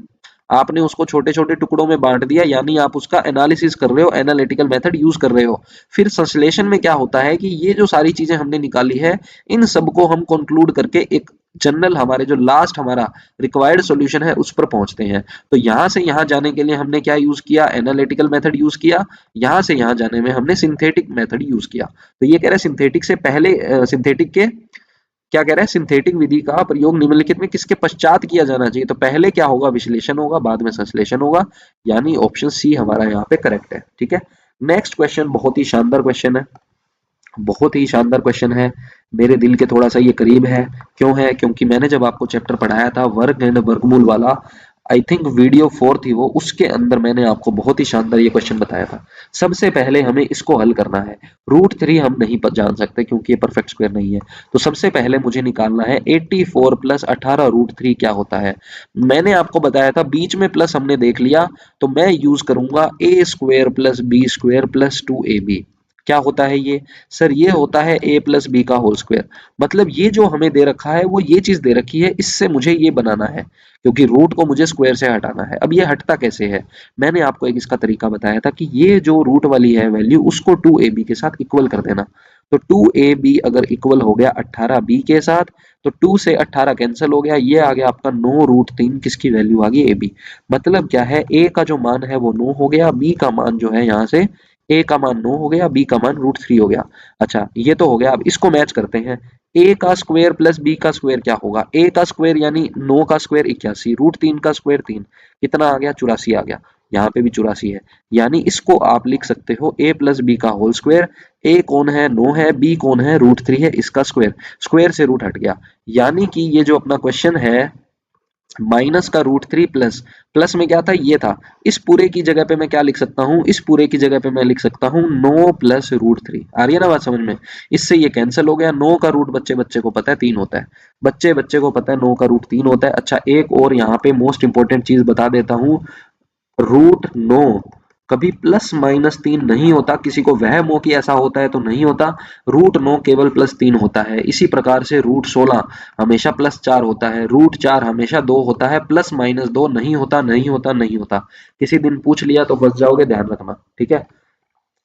आपने उसको छोटे छोटे टुकड़ों में बांट दिया, यानी आप उसका एनालिसिस कर रहे हो, एनालिटिकल मेथड यूज कर रहे हो। फिर संश्लेषण में क्या होता है कि ये जो सारी चीजें हमने निकाली है, इन सबको हम कंक्लूड करके एक जनरल, हमारे जो लास्ट हमारा रिक्वायर्ड सॉल्यूशन है, उस पर पहुंचते हैं। तो यहां से यहां जाने के लिए हमने क्या यूज किया, एनालिटिकल मेथड यूज किया। यहां से यहां जाने में हमने सिंथेटिक मेथड यूज किया। तो ये कह रहे हैं सिंथेटिक से पहले, सिंथेटिक के क्या कह रहा है, सिंथेटिक विधि का प्रयोग निम्नलिखित में किसके पश्चात किया जाना चाहिए? तो पहले क्या होगा, विश्लेषण होगा, बाद में संश्लेषण होगा, यानी ऑप्शन सी हमारा यहाँ पे करेक्ट है। ठीक है। नेक्स्ट क्वेश्चन बहुत ही शानदार क्वेश्चन है, बहुत ही शानदार क्वेश्चन है, मेरे दिल के थोड़ा सा ये करीब है। क्यों है? क्योंकि मैंने जब आपको चैप्टर पढ़ाया था वर्ग एंड वर्गमूल वाला, आई थिंक वीडियो 4 थी वो, उसके अंदर मैंने आपको बहुत ही शानदार ये क्वेश्चन बताया था। सबसे पहले हमें इसको हल करना है। √3 हम नहीं जान सकते क्योंकि ये परफेक्ट स्क्वायर नहीं है। तो सबसे पहले मुझे निकालना है 84 प्लस 18 √3 क्या होता है। मैंने आपको बताया था, बीच में प्लस हमने देख लिया, तो मैं यूज करूंगा a² plus b² plus 2ab। क्या होता है ये? सर ये होता है a प्लस बी का होल स्क्वायर। मतलब ये जो हमें दे रखा है वो ये चीज दे रखी है, इससे मुझे ये बनाना है, क्योंकि रूट को मुझे स्क्वायर से हटाना है। अब ये हटता कैसे है, मैंने आपको एक इसका तरीका बताया था कि ये जो रूट वाली है वैल्यू, उसको 2ab के साथ इक्वल कर देना। तो 2ab अगर इक्वल हो गया 18b के साथ, तो 2 से 18 कैंसिल हो गया, ये आ गया आपका 9√3, किसकी वैल्यू आ गई ab। मतलब क्या है, a का जो मान है वो 9 हो गया, b का मान जो है यहाँ से, a का मान 9 हो गया, b का मान √3 हो गया। अच्छा ये तो हो गया, अब इसको मैच करते हैं। a का स्क्वायर प्लस b का स्क्वायर क्या होगा, a का स्क्वायर यानी 9 का स्क्वायर 81, √3 का स्क्वायर 3, कितना आ गया, 84 आ गया। यहाँ पे भी 84 है, यानी इसको आप लिख सकते हो a प्लस बी का होल स्क्वायर। a कौन है, 9 है, b कौन है, √3 है, इसका स्क्वायर, स्क्वायर से रूट हट गया। यानी कि ये जो अपना क्वेश्चन है, माइनस का √3 प्लस, प्लस में क्या था, ये था, इस पूरे की जगह पे मैं क्या लिख सकता हूँ, इस पूरे की जगह पे मैं लिख सकता हूँ 9 प्लस √3। आ रही है ना बात समझ में? इससे ये कैंसिल हो गया। 9 का रूट बच्चे बच्चे को पता है 3 होता है, बच्चे बच्चे को पता है 9 का रूट 3 होता है। अच्छा एक और यहाँ पे मोस्ट इंपॉर्टेंट चीज बता देता हूँ, √9 कभी +-3 नहीं होता, किसी को वहम हो कि ऐसा होता है तो नहीं होता। √9 केवल +3 होता है। इसी प्रकार से √16 हमेशा +4 होता है, √4 हमेशा 2 होता है, +-2 नहीं होता, नहीं होता, नहीं होता। किसी दिन पूछ लिया तो फंस जाओगे, ध्यान रखना। ठीक है।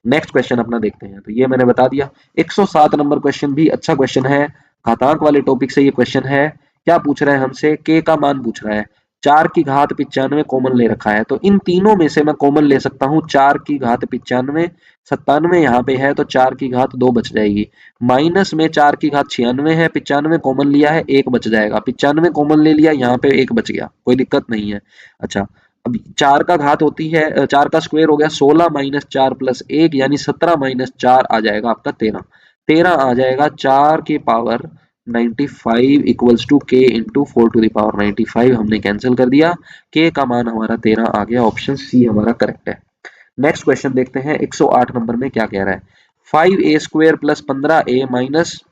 नेक्स्ट क्वेश्चन अपना देखते हैं। तो ये मैंने बता दिया। 107 नंबर क्वेश्चन भी अच्छा क्वेश्चन है, घातांक वाले टॉपिक से ये क्वेश्चन है। क्या पूछ रहा है हमसे, k का मान पूछ रहा है। 4 की घात 95 कॉमन ले रखा है, तो इन तीनों में से मैं कॉमन ले सकता हूँ 4 की घात 95, 97 यहाँ पे है तो 4 की घात 2 बच जाएगी। माइनस में 4 की घात 96 है, 95 कॉमन लिया है, 1 बच जाएगा। 95 कॉमन ले लिया, यहाँ पे 1 बच गया, कोई दिक्कत नहीं है। अच्छा, अब 4 का घात होती है 4 का स्क्वायर हो गया 16 माइनस 4 प्लस 1 यानी 17 माइनस 4 आ जाएगा आपका 13। 13 आ जाएगा 4 की power 95 equals to k into 4 to the power 95। हमने कैंसिल कर दिया, k का मान हमारा 13 आ गया। ऑप्शन सी हमारा करेक्ट है। नेक्स्ट क्वेश्चन देखते हैं 108 नंबर में क्या कह रहा है। 5a square plus 15a minus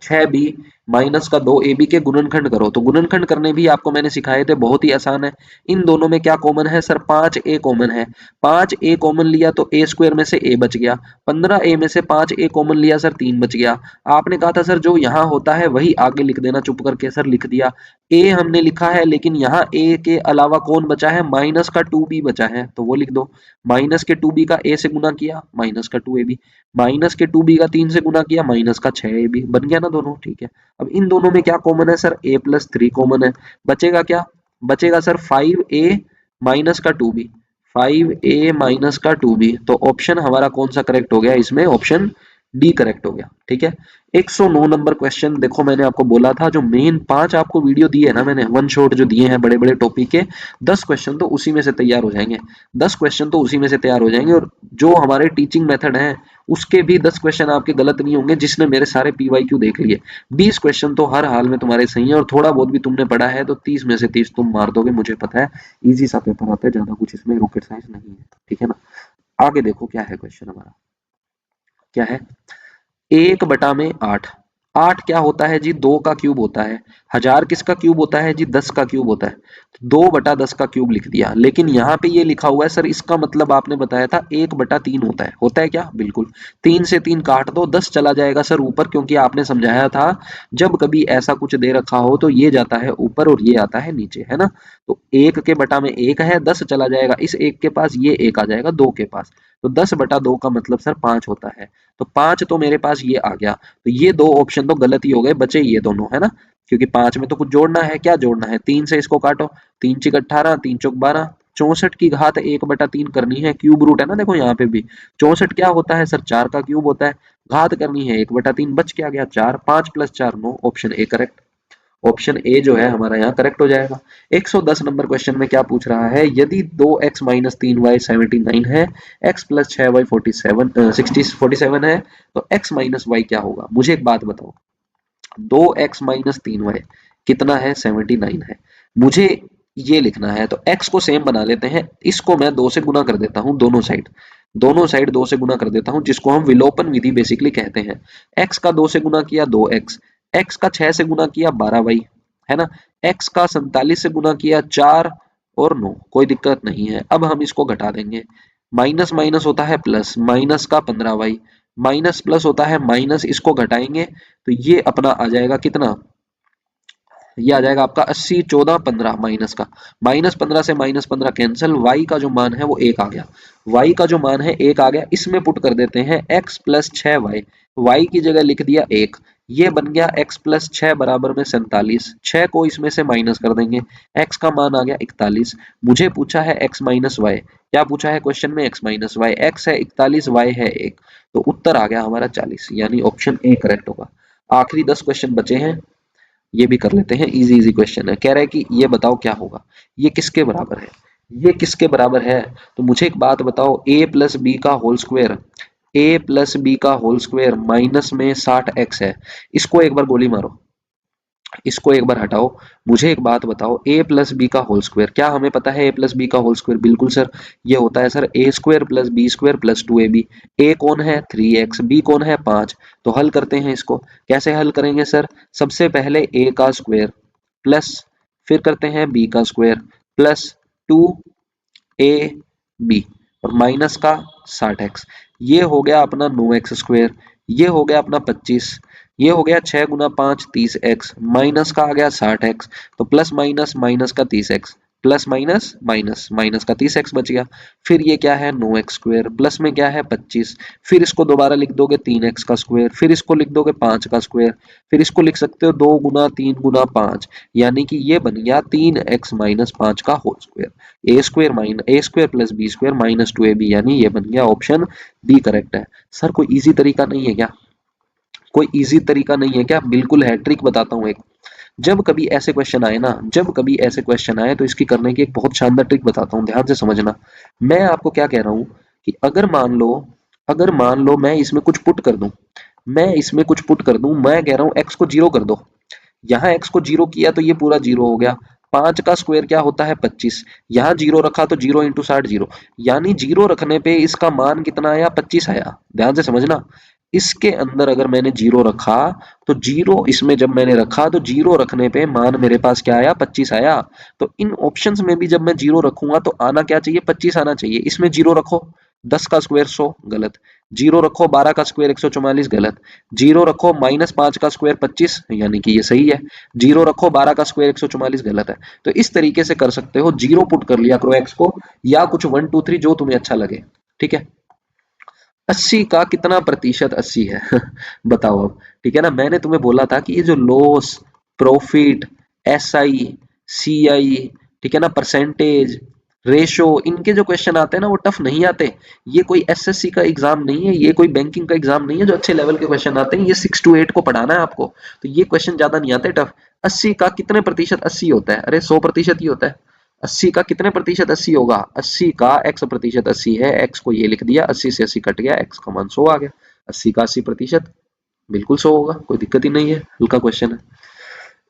6b minus का 2ab के गुणनखंड करो। तो गुणनखंड करने भी आपको मैंने सिखाए थे, बहुत ही आसान है। इन दोनों में क्या कॉमन है सर, 5a कॉमन है। 5a कॉमन लिया तो a स्क्वायर में से a बच गया, 15a में से 5a कॉमन लिया सर 3 बच गया। आपने कहा था सर जो यहाँ होता है वही आगे लिख देना, चुप करके सर लिख दिया। a हमने लिखा है, लेकिन यहाँ a के अलावा कौन बचा है, माइनस का 2b बचा है, तो वो लिख दो। माइनस के 2b का a से गुना किया, माइनस का 2ab, माइनस के 2b का 3 से गुना किया, माइनस का 6ab, बन गया ना दोनों, ठीक है। अब इन दोनों में क्या कॉमन है सर, a प्लस 3 कॉमन है। बचेगा क्या, बचेगा सर 5a माइनस का 2b, 5a माइनस का 2b। तो ऑप्शन हमारा कौन सा करेक्ट हो गया इसमें, ऑप्शन डी करेक्ट हो गया, ठीक है। 109 नंबर क्वेश्चन देखो, मैंने आपको बोला था जो मेन 5 आपको वीडियो दिए है ना मैंने, वन शॉट जो दिए हैं बड़े बड़े टॉपिक के, 10 क्वेश्चन तो उसी में से तैयार हो जाएंगे। 10 क्वेश्चन तो उसी में से तैयार हो जाएंगे, और जो हमारे टीचिंग मेथड है उसके भी 10 क्वेश्चन आपके गलत नहीं होंगे, जिसने मेरे सारे पीवाईक्यू देख लिए। 20 क्वेश्चन तो हर हाल में तुम्हारे सही है, और थोड़ा बहुत भी तुमने पढ़ा है तो 30 में से 30 तुम मार दोगे, मुझे पता है। इजी सा पेपर आता है, ज्यादा कुछ इसमें रॉकेट साइंस नहीं है, ठीक है ना। आगे देखो क्या है क्वेश्चन हमारा, क्या है, 1/8। 8 क्या होता है जी, 2 का क्यूब होता है। 1000 किसका क्यूब होता है जी, 10 का क्यूब होता है। 2/10 का क्यूब लिख दिया, लेकिन यहाँ पे ये लिखा हुआ है सर, इसका मतलब आपने बताया था 1/3 होता है क्या, बिल्कुल। 3 से 3 काट दो, 10 चला जाएगा सर ऊपर, क्योंकि आपने समझाया था जब कभी ऐसा कुछ दे रखा हो तो ये जाता है ऊपर और ये आता है नीचे, है ना। तो 1 के बटा में 1 है, 10 चला जाएगा इस 1 के पास, ये 1 आ जाएगा 2 के पास। तो 10/2 का मतलब सर 5 होता है। तो 5 तो मेरे पास ये आ गया, तो ये दो ऑप्शन तो गलत ही हो गए, बचे ये दोनों, है ना। क्योंकि 5 में तो कुछ जोड़ना है, क्या जोड़ना है, 3 से इसको काटो, 3 चिक 18, 3 चौक 12, 64 की घात 1/3 करनी है, क्यूब रूट है ना, देखो यहाँ पे भी 64 क्या होता है सर, 4 का क्यूब होता है। घात करनी है 1/3, बच क्या गया 4, 5 plus 4 9, option A correct. Option A जो है हमारा यहाँ करेक्ट हो जाएगा। 110 नंबर क्वेश्चन में क्या पूछ रहा है, यदि 2x माइनस 3y 79 है, x प्लस 6y 47 है, तो x माइनस y क्या होगा। मुझे एक बात बताओ, 2x माइनस 3y कितना है, 79 है। मुझे ये लिखना है, तो x को सेम बना लेते हैं, इसको मैं 2 से गुना कर देता हूँ, दोनों साइड, 2 से गुना कर देता हूँ, जिसको हम विलोपन विधि बेसिकली कहते हैं। x का 2 से गुना किया 2x, x का 6 से गुना किया 12y, है ना। x का 47 से गुना किया 4 और 9, कोई दिक्कत नहीं है। अब हम इसको घटा देंगे, माइनस माइनस होता है प्लस, माइनस का 15y, माइनस प्लस होता है माइनस, इसको घटाएंगे तो ये अपना आ जाएगा कितना, ये आ जाएगा आपका 80 14 15 माइनस का, माइनस 15 से माइनस 15 कैंसिल, y का जो मान है वो 1 आ गया, y का जो मान है 1 आ गया। इसमें पुट कर देते हैं x प्लस 6y, y की जगह लिख दिया 1, ये बन गया x प्लस 6 बराबर में 47, 6 को इसमें से माइनस कर देंगे, x का मान आ गया 41। मुझे पूछा है x माइनस वाई, क्या पूछा है क्वेश्चन में, x माइनस वाई, x है 41, y है 1, तो उत्तर आ गया हमारा 40, यानी ऑप्शन ए करेक्ट होगा। आखिरी 10 क्वेश्चन बचे हैं, ये भी कर लेते हैं, इजी इजी क्वेश्चन है। कह रहा है कि ये बताओ क्या होगा, ये किसके बराबर है, ये किसके बराबर है। तो मुझे एक बात बताओ, a प्लस बी का whole square, a plus B का होल स्क्वायर माइनस में 60x है, इसको एक बार गोली मारो, इसको एक बार हटाओ। मुझे एक बात बताओ, a प्लस बी का होल स्क्वायर, क्या हमें पता है a प्लस बी का होल स्क्वायर, बिल्कुल सर, ये होता है sir a square plus B square plus 2ab। a कौन है 3x, b कौन है 5, तो हल करते हैं इसको। कैसे हल करेंगे सर, सबसे पहले a का स्क्वायर प्लस, फिर करते हैं b का स्क्वायर प्लस 2ab और माइनस का 60x, ये हो गया अपना 9x स्क्वायर, ये हो गया अपना 25, ये हो गया 6 गुना 5 30x, माइनस का आ गया 60x, तो प्लस माइनस माइनस का 30x, plus minus minus, minus का 30x बच गया। फिर ये क्या है 9x², प्लस में क्या है 25, फिर इसको दोबारा लिख दोगे 3x का स्क्वायर, फिर इसको लिख दोगे 5 का स्क्वायर, फिर इसको लिख सकते हो 2 गुना 3 गुना 5, यानी कि ये बन गया 3x माइनस 5 का whole square. A square plus B square minus 2ab, यानी ये बन गया ऑप्शन बी करेक्ट है। सर कोई इजी तरीका नहीं है क्या? कोई इजी तरीका नहीं है क्या? बिल्कुल है, ट्रिक बताता हूँ एक। जब कभी ऐसे क्वेश्चन आए ना, जब कभी ऐसे क्वेश्चन आए तो इसकी करने की एक बहुत शानदार ट्रिक बताता हूँ, ध्यान से समझना। मैं आपको क्या कह रहा हूँ कि अगर मान लो मैं इसमें कुछ पुट कर दूं, मैं कह रहा हूँ x को 0 कर दो। यहाँ x को 0 किया तो ये पूरा 0 हो गया। 5 का स्क्वायर क्या होता है 25, यहाँ 0 रखा तो 0 इंटू 60 0, यानी 0 रखने पे इसका मान कितना आया 25 आया। ध्यान से समझना, इसके अंदर अगर मैंने 0 रखा तो 0 इसमें जब मैंने रखा तो 0 रखने पे मान मेरे पास क्या आया 25 आया। तो इन ऑप्शंस में भी जब मैं 0 रखूंगा तो आना क्या चाहिए 25 आना चाहिए। इसमें 0 रखो 10 का स्क्वायर 100 गलत, 0 रखो 12 का स्क्वायर 144 गलत, 0 रखो माइनस 5 का स्क्वायर 25 यानी कि ये सही है, 0 रखो 12 का स्क्वायर 144 गलत है। तो इस तरीके से कर सकते हो, 0 पुट कर लिया करो एक्स को, या कुछ 1 2 3 जो तुम्हें अच्छा लगे। ठीक है। 80 का कितना प्रतिशत 80 है? बताओ अब। ठीक है ना, मैंने तुम्हें बोला था कि ये जो लॉस, प्रॉफिट, एसआई, सीआई, ठीक है ना, परसेंटेज, रेशो, इनके जो क्वेश्चन आते हैं ना वो टफ नहीं आते। ये कोई एसएससी का एग्जाम नहीं है, ये कोई बैंकिंग का एग्जाम नहीं है जो अच्छे लेवल के क्वेश्चन आते हैं। ये 6 to 8 को पढ़ाना है आपको, तो ये क्वेश्चन ज्यादा नहीं आते टफ। 80 का कितने प्रतिशत 80 होता है? अरे 100% ही होता है। 80 का कितने प्रतिशत 80 होगा? 80 का x प्रतिशत 80 है, x को ये लिख दिया, 80 से 80 कट गया, x का मान 100 आ गया। 80 का 80% बिल्कुल 100 होगा, कोई दिक्कत ही नहीं है, हल्का क्वेश्चन है।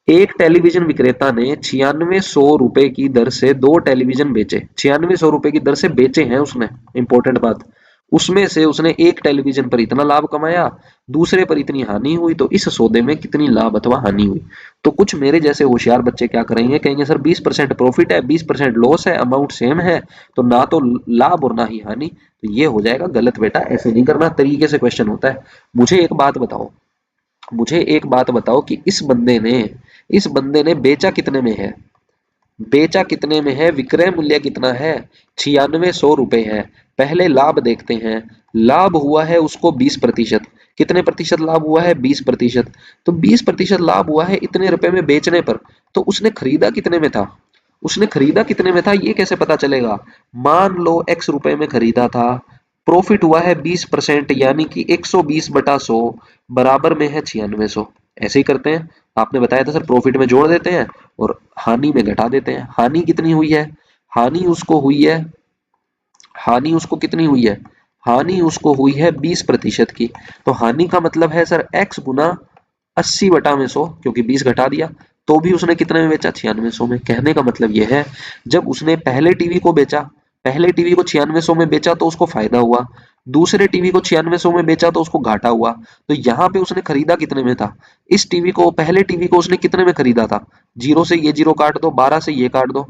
एक टेलीविजन विक्रेता ने 9600 रुपए की दर से 2 टेलीविजन बेचे। 9600 रुपए की दर से बेचे हैं उसने, इंपॉर्टेंट बात। उसमें से उसने एक टेलीविजन पर इतना लाभ कमाया, दूसरे पर इतनी हानि हुई, तो इस सौदे में कितनी लाभ अथवा हानि हुई? तो कुछ मेरे जैसे होशियार बच्चे क्या करेंगे, कहेंगे सर 20% प्रॉफिट है 20% लॉस है, अमाउंट सेम है, तो ना तो लाभ और ना ही हानि। तो ये हो जाएगा गलत बेटा, ऐसे नहीं करना, तरीके से क्वेश्चन होता है। मुझे एक बात बताओ, कि इस बंदे ने बेचा कितने में है? बेचा कितने में है? विक्रय मूल्य कितना है? 9600 रुपए है। पहले लाभ देखते हैं। लाभ हुआ है उसको 20%। कितने प्रतिशत लाभ हुआ है? 20%। तो 20% लाभ हुआ है इतने रुपए में बेचने पर, तो उसने खरीदा कितने में था? ये कैसे पता चलेगा? मान लो x रुपए में खरीदा था, प्रॉफिट हुआ है 20%, यानी कि 120/100 बराबर में है 9600। ऐसे ही करते हैं, आपने बताया था सर प्रॉफिट में जोड़ देते हैं और हानि में घटा देते हैं। हानि कितनी हुई है? हानि उसको हुई है हानि उसको कितनी हुई है? हानि उसको हुई है 20% की। तो हानि का मतलब है सर x गुना 80/100, क्योंकि 20 घटा दिया, तो भी उसने कितने में बेचा? 9600 में। कहने का मतलब यह है, जब उसने पहले टीवी को 9600 में बेचा तो उसको फायदा हुआ, दूसरे टीवी को 9600 में बेचा तो उसको घाटा हुआ। तो यहाँ पे उसने खरीदा कितने में था? पहले टीवी को उसने कितने में खरीदा था? 0 से ये 0 काट दो, 12 से ये काट दो,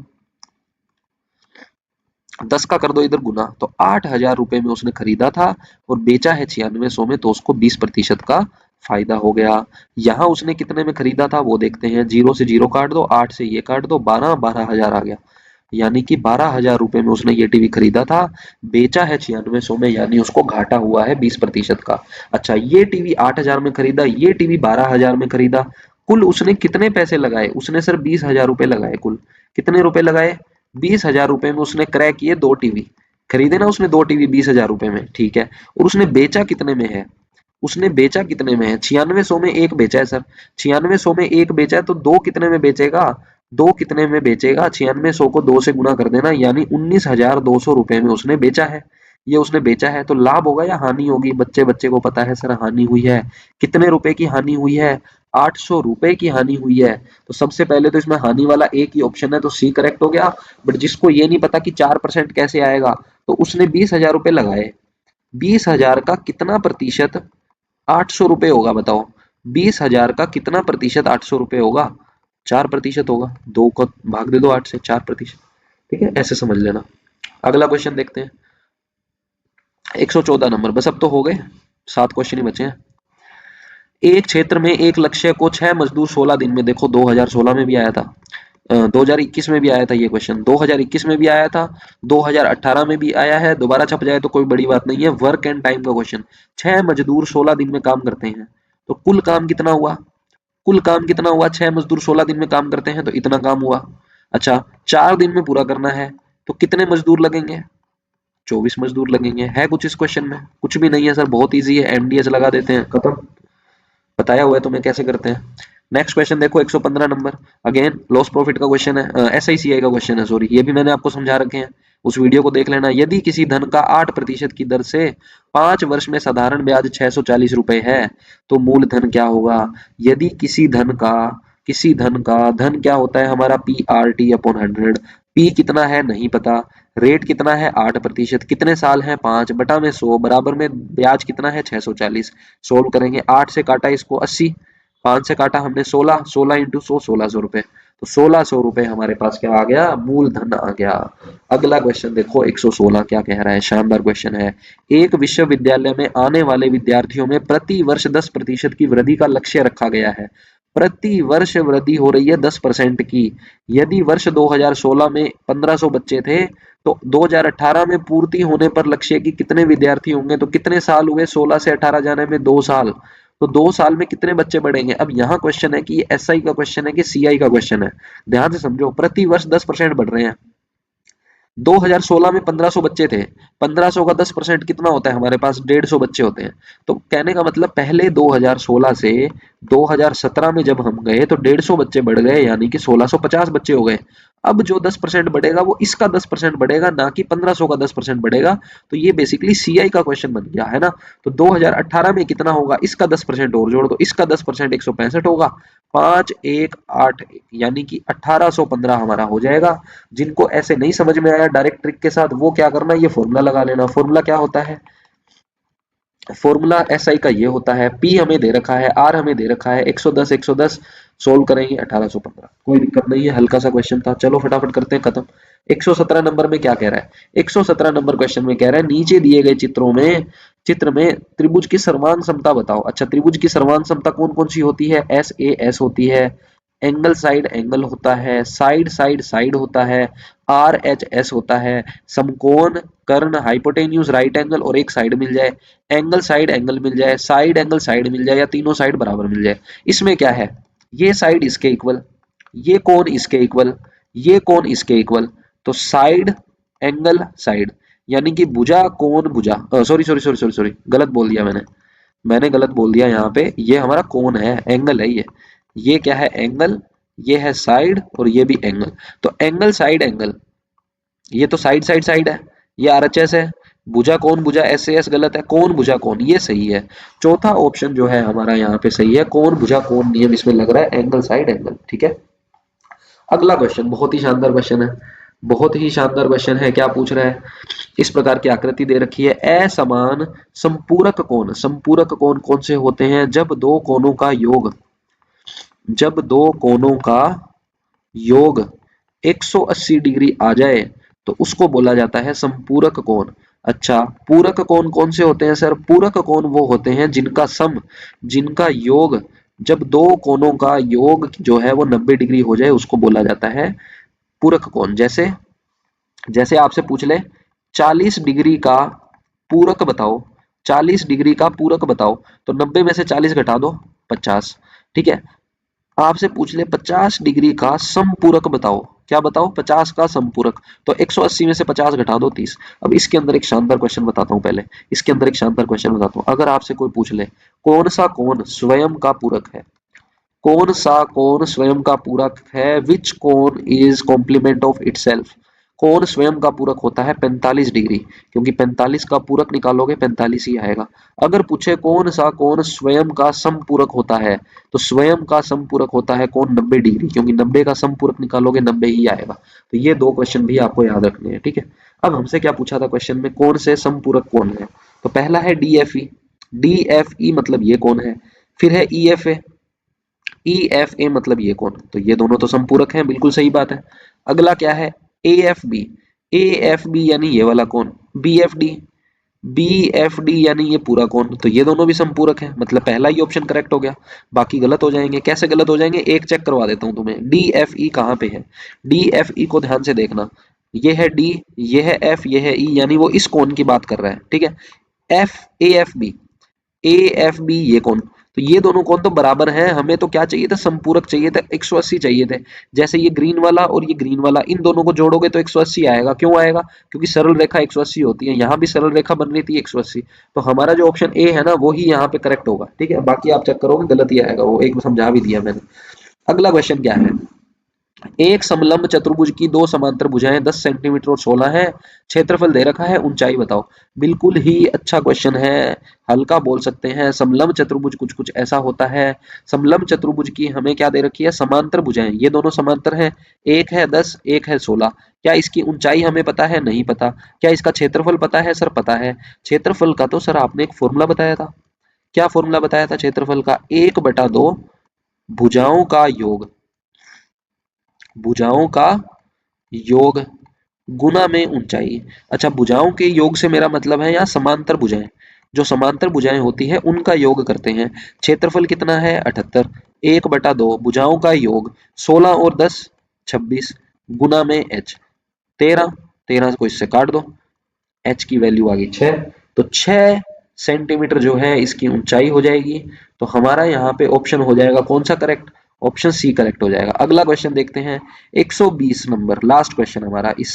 10 का कर दो इधर गुना, तो 8000 रुपए में उसने खरीदा था और बेचा है 9600 में, तो उसको 20% का फायदा हो गया। यहाँ उसने कितने में खरीदा था वो देखते हैं, 0 से 0 काट दो, 8 से ये काट दो, 12,000 आ गया, यानी कि 12,000 रुपए में उसने ये टीवी खरीदा था, बेचा है 9600 में, यानी उसको घाटा हुआ है 20% का। अच्छा, ये टीवी 8000 में खरीदा, ये टीवी 12,000 में खरीदा, कुल उसने कितने पैसे लगाए? उसने सर 20,000 रुपए लगाए। कुल कितने रुपए लगाए? 20,000 रुपए में उसने क्रय किए 2 टीवी, खरीदे ना उसने 2 टीवी 20,000 रुपए में, ठीक है। और उसने बेचा कितने में है? 9600 में एक बेचा है सर, 9600 में एक बेचा है, तो दो कितने में बेचेगा? 9600 को 2 से गुना कर देना, यानी 19,200 रुपए में उसने बेचा है। ये उसने बेचा है, तो लाभ होगा या हानि होगी? बच्चे बच्चे को पता है सर हानि हुई है। कितने रुपए की हानि हुई है? 800 रुपए की हानि हुई है। तो सबसे पहले तो इसमें हानि वाला एक ही ऑप्शन है, तो सी करेक्ट हो गया। बट जिसको ये नहीं पता कि 4% कैसे आएगा, तो उसने 20,000 रुपए लगाए, 20,000 का कितना प्रतिशत 800 रुपए होगा? बताओ, 20,000 का कितना प्रतिशत 800 रुपए होगा? 4% होगा। 2 को भाग दे दो 8 से, 4%। ठीक है, ऐसे समझ लेना। अगला क्वेश्चन देखते हैं, 114 नंबर। बस अब तो हो गए, 7 क्वेश्चन ही बचे हैं। एक क्षेत्र में एक लक्ष्य को 6 मजदूर 16 दिन में, देखो 2016 में भी आया था, 2021 में भी आया था ये क्वेश्चन, 2021 में भी आया था, 2018 में भी आया है, दोबारा छप जाए तो कोई बड़ी बात नहीं है। वर्क एंड टाइम का क्वेश्चन, 6 मजदूर 16 दिन में काम करते हैं, तो कुल काम कितना हुआ? कुल काम कितना हुआ? 6 मजदूर 16 दिन में काम करते हैं तो इतना काम हुआ। अच्छा, 4 दिन में पूरा करना है तो कितने मजदूर लगेंगे? 24 मजदूर लगेंगे। है कुछ इस क्वेश्चन में? कुछ भी नहीं है सर, बहुत ईजी है, एमडीएस लगा देते हैं, खत्म। बताया हुआ है तुम्हें कैसे करते हैं। नेक्स्ट क्वेश्चन देखो, 115 नंबर, अगेन लॉस प्रॉफिट का क्वेश्चन है, एसआईसीआई का क्वेश्चन है, सॉरी, ये भी मैंने आपको समझा रखे हैं, उस वीडियो को देख लेना। यदि किसी धन का 8% की दर से 5 वर्ष में साधारण ब्याज 640 रुपए है तो मूलधन क्या होगा? यदि किसी धन का धन क्या होता है हमारा? PRT/100। पी कितना है नहीं पता, रेट कितना है 8%, कितने साल हैं 5 बटा में 100 बराबर में ब्याज कितना है 640। सोल्व करेंगे, 8 से काटा इसको 80, 5 से काटा हमने 16, 16 इंटू 100, 1600 रुपए। तो 1600 रुपए हमारे पास क्या आ गया? मूलधन आ गया। अगला क्वेश्चन देखो, 116 क्या कह रहा है, शानदार क्वेश्चन है। एक विश्वविद्यालय में आने वाले विद्यार्थियों में प्रति वर्ष 10% की वृद्धि का लक्ष्य रखा गया है। प्रति वर्ष वृद्धि हो रही है 10% की। यदि वर्ष 2016 में 1500 बच्चे थे तो 2018 में पूर्ति होने पर लक्ष्य की कितने विद्यार्थी होंगे? तो कितने साल हुए? 16 से 18 जाने में 2 साल, तो 2 साल में कितने बच्चे बढ़ेंगे? अब यहाँ क्वेश्चन है कि ये एसआई का क्वेश्चन है कि सीआई का क्वेश्चन है, ध्यान से समझो। प्रति वर्ष 10% बढ़ रहे हैं। 2016 में 1500 बच्चे थे, 1500 का 10% कितना होता है हमारे पास? 150 बच्चे होते हैं। तो कहने का मतलब पहले 2016 से 2017 में जब हम गए तो 150 बच्चे बढ़ गए, यानी कि 1650 बच्चे हो गए। अब जो 10% बढ़ेगा वो इसका 10% बढ़ेगा, ना कि 1500 का 10% बढ़ेगा। तो ये बेसिकली सीआई का क्वेश्चन बन गया है ना। तो 2018 में कितना होगा? इसका 10% और जोड़ दो, इसका 10% 165 होगा, 5 1 8 यानी कि 1815 हमारा हो जाएगा। जिनको ऐसे नहीं समझ में आया डायरेक्ट ट्रिक के साथ, वो क्या करना, ये फॉर्मूला लगा लेना। फॉर्मूला क्या होता है? फॉर्मूला एसआई का ये होता है, पी हमें दे रखा है, आर हमें दे रखा है 110, 110 सोल्व करेंगे 1815। कोई दिक्कत नहीं है, हल्का सा क्वेश्चन था, चलो फटाफट करते हैं खत्म। 117 नंबर में क्या कह रहा है? 117 नंबर क्वेश्चन में कह रहा है नीचे दिए गए चित्र में त्रिभुज की सर्वांग समता बताओ। अच्छा, त्रिभुज की सर्वांग समता कौन कौन सी होती है? एस होती है, एंगल साइड एंगल होता है, साइड साइड साइड होता है, RHS होता है, समकोण कर्ण हाइपोटेन्यूज राइट एंगल और एक साइड मिल जाए, एंगल साइड एंगल मिल जाए, साइड एंगल साइड मिल जाए, या तीनों साइड बराबर मिल जाए। इसमें क्या है? ये साइड इसके इक्वल, ये कोण इसके इक्वल, ये कोण इसके इक्वल, तो साइड एंगल साइड, यानी कि भुजा कोण भुजा, sorry sorry sorry sorry sorry, गलत बोल दिया मैंने गलत बोल दिया यहाँ पे। ये हमारा कोण है, एंगल है ये क्या है? एंगल, ये है साइड और ये भी एंगल। तो एंगल साइड एंगल, ये तो साइड साइड साइड है, ये आरएचएस है। भुजा कौन भुजा एस एस गलत है, कौन भुजा कौन ये सही है। चौथा ऑप्शन जो है हमारा यहाँ पे सही है, कौन भुजा कौन नियम इसमें लग रहा है, एंगल साइड एंगल, ठीक है। अगला क्वेश्चन बहुत ही शानदार क्वेश्चन है, बहुत ही शानदार क्वेश्चन है। क्या पूछ रहा है? इस प्रकार की आकृति दे रखी है, असमान संपूरक कोण। संपूरक कोण कौन से होते हैं? जब दो कोणों का योग 180 डिग्री आ जाए तो उसको बोला जाता है संपूरक कोण। अच्छा, पूरक कोण कौन से होते हैं सर? पूरक कोण वो होते हैं जिनका योग, जब दो कोणों का योग जो है वो 90 डिग्री हो जाए उसको बोला जाता है पूरक कोण। जैसे जैसे आपसे पूछ ले 40 डिग्री का पूरक बताओ, 40 डिग्री का पूरक बताओ, तो 90 में से 40 घटा दो, 50, ठीक है। आपसे पूछ ले 50 डिग्री का समपूरक बताओ, क्या बताओ? 50 का समपूरक, तो 180 में से 50 घटा दो, 30। अब इसके अंदर एक शानदार क्वेश्चन बताता हूं, पहले इसके अंदर एक शानदार क्वेश्चन बताता हूं। अगर आपसे कोई पूछ ले कौन सा कोण स्वयं का पूरक है, कौन सा कोण स्वयं का पूरक है, विच कोण इज कॉम्प्लीमेंट ऑफ इटसेल्फ, कोण स्वयं का पूरक होता है 45 डिग्री, क्योंकि 45 का पूरक निकालोगे 45 ही आएगा। अगर पूछे कौन सा कोण स्वयं का समपूरक होता है, तो स्वयं का समपूरक होता है कोण 90 डिग्री, क्योंकि 90 का समपूरक निकालोगे 90 ही आएगा। तो ये दो क्वेश्चन भी आपको याद रखने हैं, ठीक है। अब हमसे क्या पूछा था क्वेश्चन में, कौन से समपूरक कोण है? तो पहला है DFE, DFE मतलब ये कौन है, फिर है EFA, EFA मतलब ये कौन, तो ये दोनों तो संपूरक हैं, बिल्कुल सही बात है। अगला क्या है? AFB, AFB यानी ये वाला कौन, BFD, बी एफ डी यानी ये पूरा कौन, तो ये दोनों भी समपूरक है, मतलब पहला ही ऑप्शन करेक्ट हो गया, बाकी गलत हो जाएंगे। कैसे गलत हो जाएंगे, एक चेक करवा देता हूं तुम्हें। डी एफ ई कहाँ पे है, डी एफ ई को ध्यान से देखना, ये है डी, ये है एफ, ये है ई, यानी वो इस कोण की बात कर रहा है, ठीक है। F A F B, A F B ये कौन, तो ये दोनों कौन तो बराबर हैं, हमें तो क्या चाहिए था, संपूरक चाहिए था, 180 चाहिए थे। जैसे ये ग्रीन वाला और ये ग्रीन वाला, इन दोनों को जोड़ोगे तो 180 आएगा। क्यों आएगा, क्योंकि सरल रेखा 180 होती है, यहाँ भी सरल रेखा बन रही थी 180, तो हमारा जो ऑप्शन ए है ना वो ही यहाँ पे करेक्ट होगा, ठीक है। बाकी आप चेक करोगे गलत ही आएगा, वो एक समझा भी दिया मैंने। अगला क्वेश्चन क्या है, एक समलंब चतुर्भुज की दो समांतर भुजाएं 10 सेंटीमीटर और 16 है, क्षेत्रफल दे रखा है, ऊंचाई बताओ। बिल्कुल ही अच्छा क्वेश्चन है, हल्का बोल सकते हैं। समलंब चतुर्भुज कुछ कुछ ऐसा होता है। समलंब चतुर्भुज की हमें क्या दे रखी है, समांतर भुजाएं, ये दोनों समांतर हैं, एक है 10, एक है 16। क्या इसकी ऊंचाई हमें पता है, नहीं पता। क्या इसका क्षेत्रफल पता है, सर पता है। क्षेत्रफल का तो सर आपने एक फॉर्मूला बताया था, क्या फॉर्मूला बताया था क्षेत्रफल का, 1/2 भुजाओं का योग, भुजाओं का योग गुना में ऊंचाई। अच्छा, भुजाओं के योग से मेरा मतलब है यहाँ समांतर भुजाएं, जो समांतर भुजाएं होती है उनका योग करते हैं। क्षेत्रफल कितना है, 78, 1/2 भुजाओं का योग, 16 और 10 26 गुना में h, 13, 13 को इससे काट दो, h की वैल्यू आ गई 6, तो 6 सेंटीमीटर जो है इसकी ऊंचाई हो जाएगी। तो हमारा यहाँ पे ऑप्शन हो जाएगा कौन सा करेक्ट, ऑप्शन सी करेक्ट हो जाएगा। अगला क्वेश्चन देखते हैं, 120 नंबर, लास्ट क्वेश्चन हमारा इस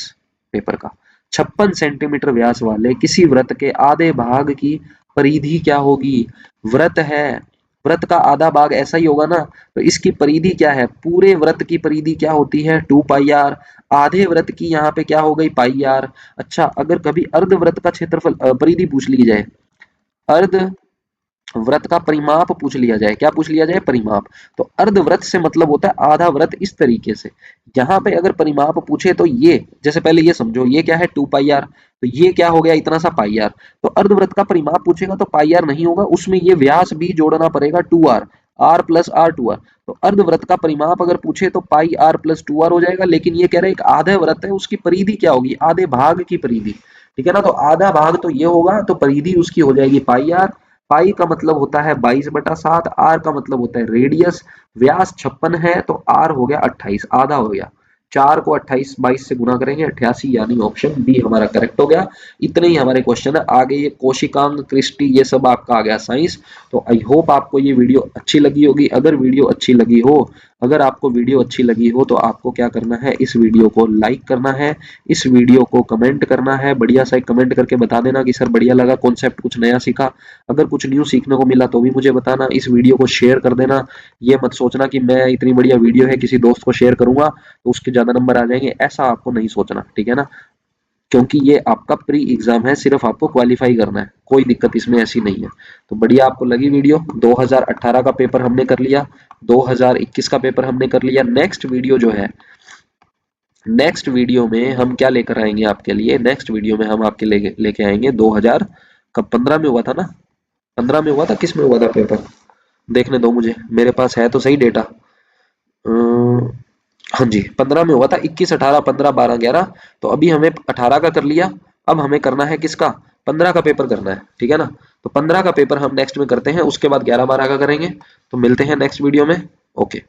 पेपर का। 56 सेंटीमीटर व्यास वाले किसी वृत्त के आधे भाग की परिधि क्या होगी, वृत्त है, वृत्त का आधा भाग ऐसा ही होगा ना, तो इसकी परिधि क्या है, पूरे वृत्त की परिधि क्या होती है, 2πr, आधे वृत्त की यहाँ पे क्या हो गई, πr। अच्छा, अगर कभी अर्धवृत्त का क्षेत्रफल परिधि पूछ ली जाए, अर्ध वृत्त का परिमाप पूछ लिया जाए, क्या पूछ लिया जाए, परिमाप, तो अर्धवृत्त से मतलब होता है आधा वृत्त, इस तरीके से। यहाँ पे अगर परिमाप पूछे तो ये, जैसे पहले ये समझो, ये क्या है 2πr, तो ये क्या हो गया, इतना सा πr। तो अर्धवृत्त का परिमाप पूछेगा तो πr नहीं होगा, उसमें ये व्यास भी जोड़ना पड़ेगा 2r, r plus are 2r। तो अर्धवृत्त का परिमाप अगर पूछे तो पाई आर प्लस 2r हो जाएगा, लेकिन ये कह रहे हैं एक आधे वृत्त है, उसकी परिधि क्या होगी, आधे भाग की परिधि, ठीक है ना। तो आधा भाग तो ये होगा, तो परिधि उसकी हो जाएगी पाई आर। पाई का मतलब होता है 22/7, आर का मतलब होता है रेडियस, व्यास 56 है तो आर हो गया 28, आधा हो गया। 4 को 28 22 से गुना करेंगे 88, यानी ऑप्शन बी हमारा करेक्ट हो गया। इतने ही हमारे क्वेश्चन है, आगे ये कोशिकांग, क्रिस्टी, ये सब आपका आ गया साइंस। तो आई होप आपको ये वीडियो अच्छी लगी होगी। अगर वीडियो अच्छी लगी हो, अगर आपको वीडियो अच्छी लगी हो तो आपको क्या करना है, इस वीडियो को लाइक करना है, इस वीडियो को कमेंट करना है, बढ़िया सा एक कमेंट करके बता देना कि सर बढ़िया लगा, कॉन्सेप्ट कुछ नया सीखा। अगर कुछ न्यू सीखने को मिला तो भी मुझे बताना। इस वीडियो को शेयर कर देना, ये मत सोचना कि मैं इतनी बढ़िया वीडियो है किसी दोस्त को शेयर करूंगा तो उसके ज्यादा नंबर आ जाएंगे, ऐसा आपको नहीं सोचना, ठीक है ना। क्योंकि ये आपका प्री एग्जाम है, सिर्फ आपको क्वालिफाई करना है, कोई दिक्कत इसमें ऐसी नहीं है। तो बढ़िया आपको लगी वीडियो, 2018 का पेपर हमने कर लिया, 2021 का पेपर हमने कर लिया। नेक्स्ट वीडियो जो है, नेक्स्ट वीडियो में हम क्या लेकर आएंगे आपके लिए, नेक्स्ट वीडियो में हम आपके लेके आएंगे 2000 कब 15 में हुआ था ना, 15 में हुआ था, किस में हुआ था पेपर, देखने दो मुझे, मेरे पास है तो सही डेटा। हाँ जी, 15 में हुआ था, 21 18 15 12 11। तो अभी हमें 18 का कर लिया, अब हमें करना है किसका, 15 का पेपर करना है, ठीक है ना। तो 15 का पेपर हम नेक्स्ट में करते हैं, उसके बाद 11 12 का करेंगे। तो मिलते हैं नेक्स्ट वीडियो में, ओके।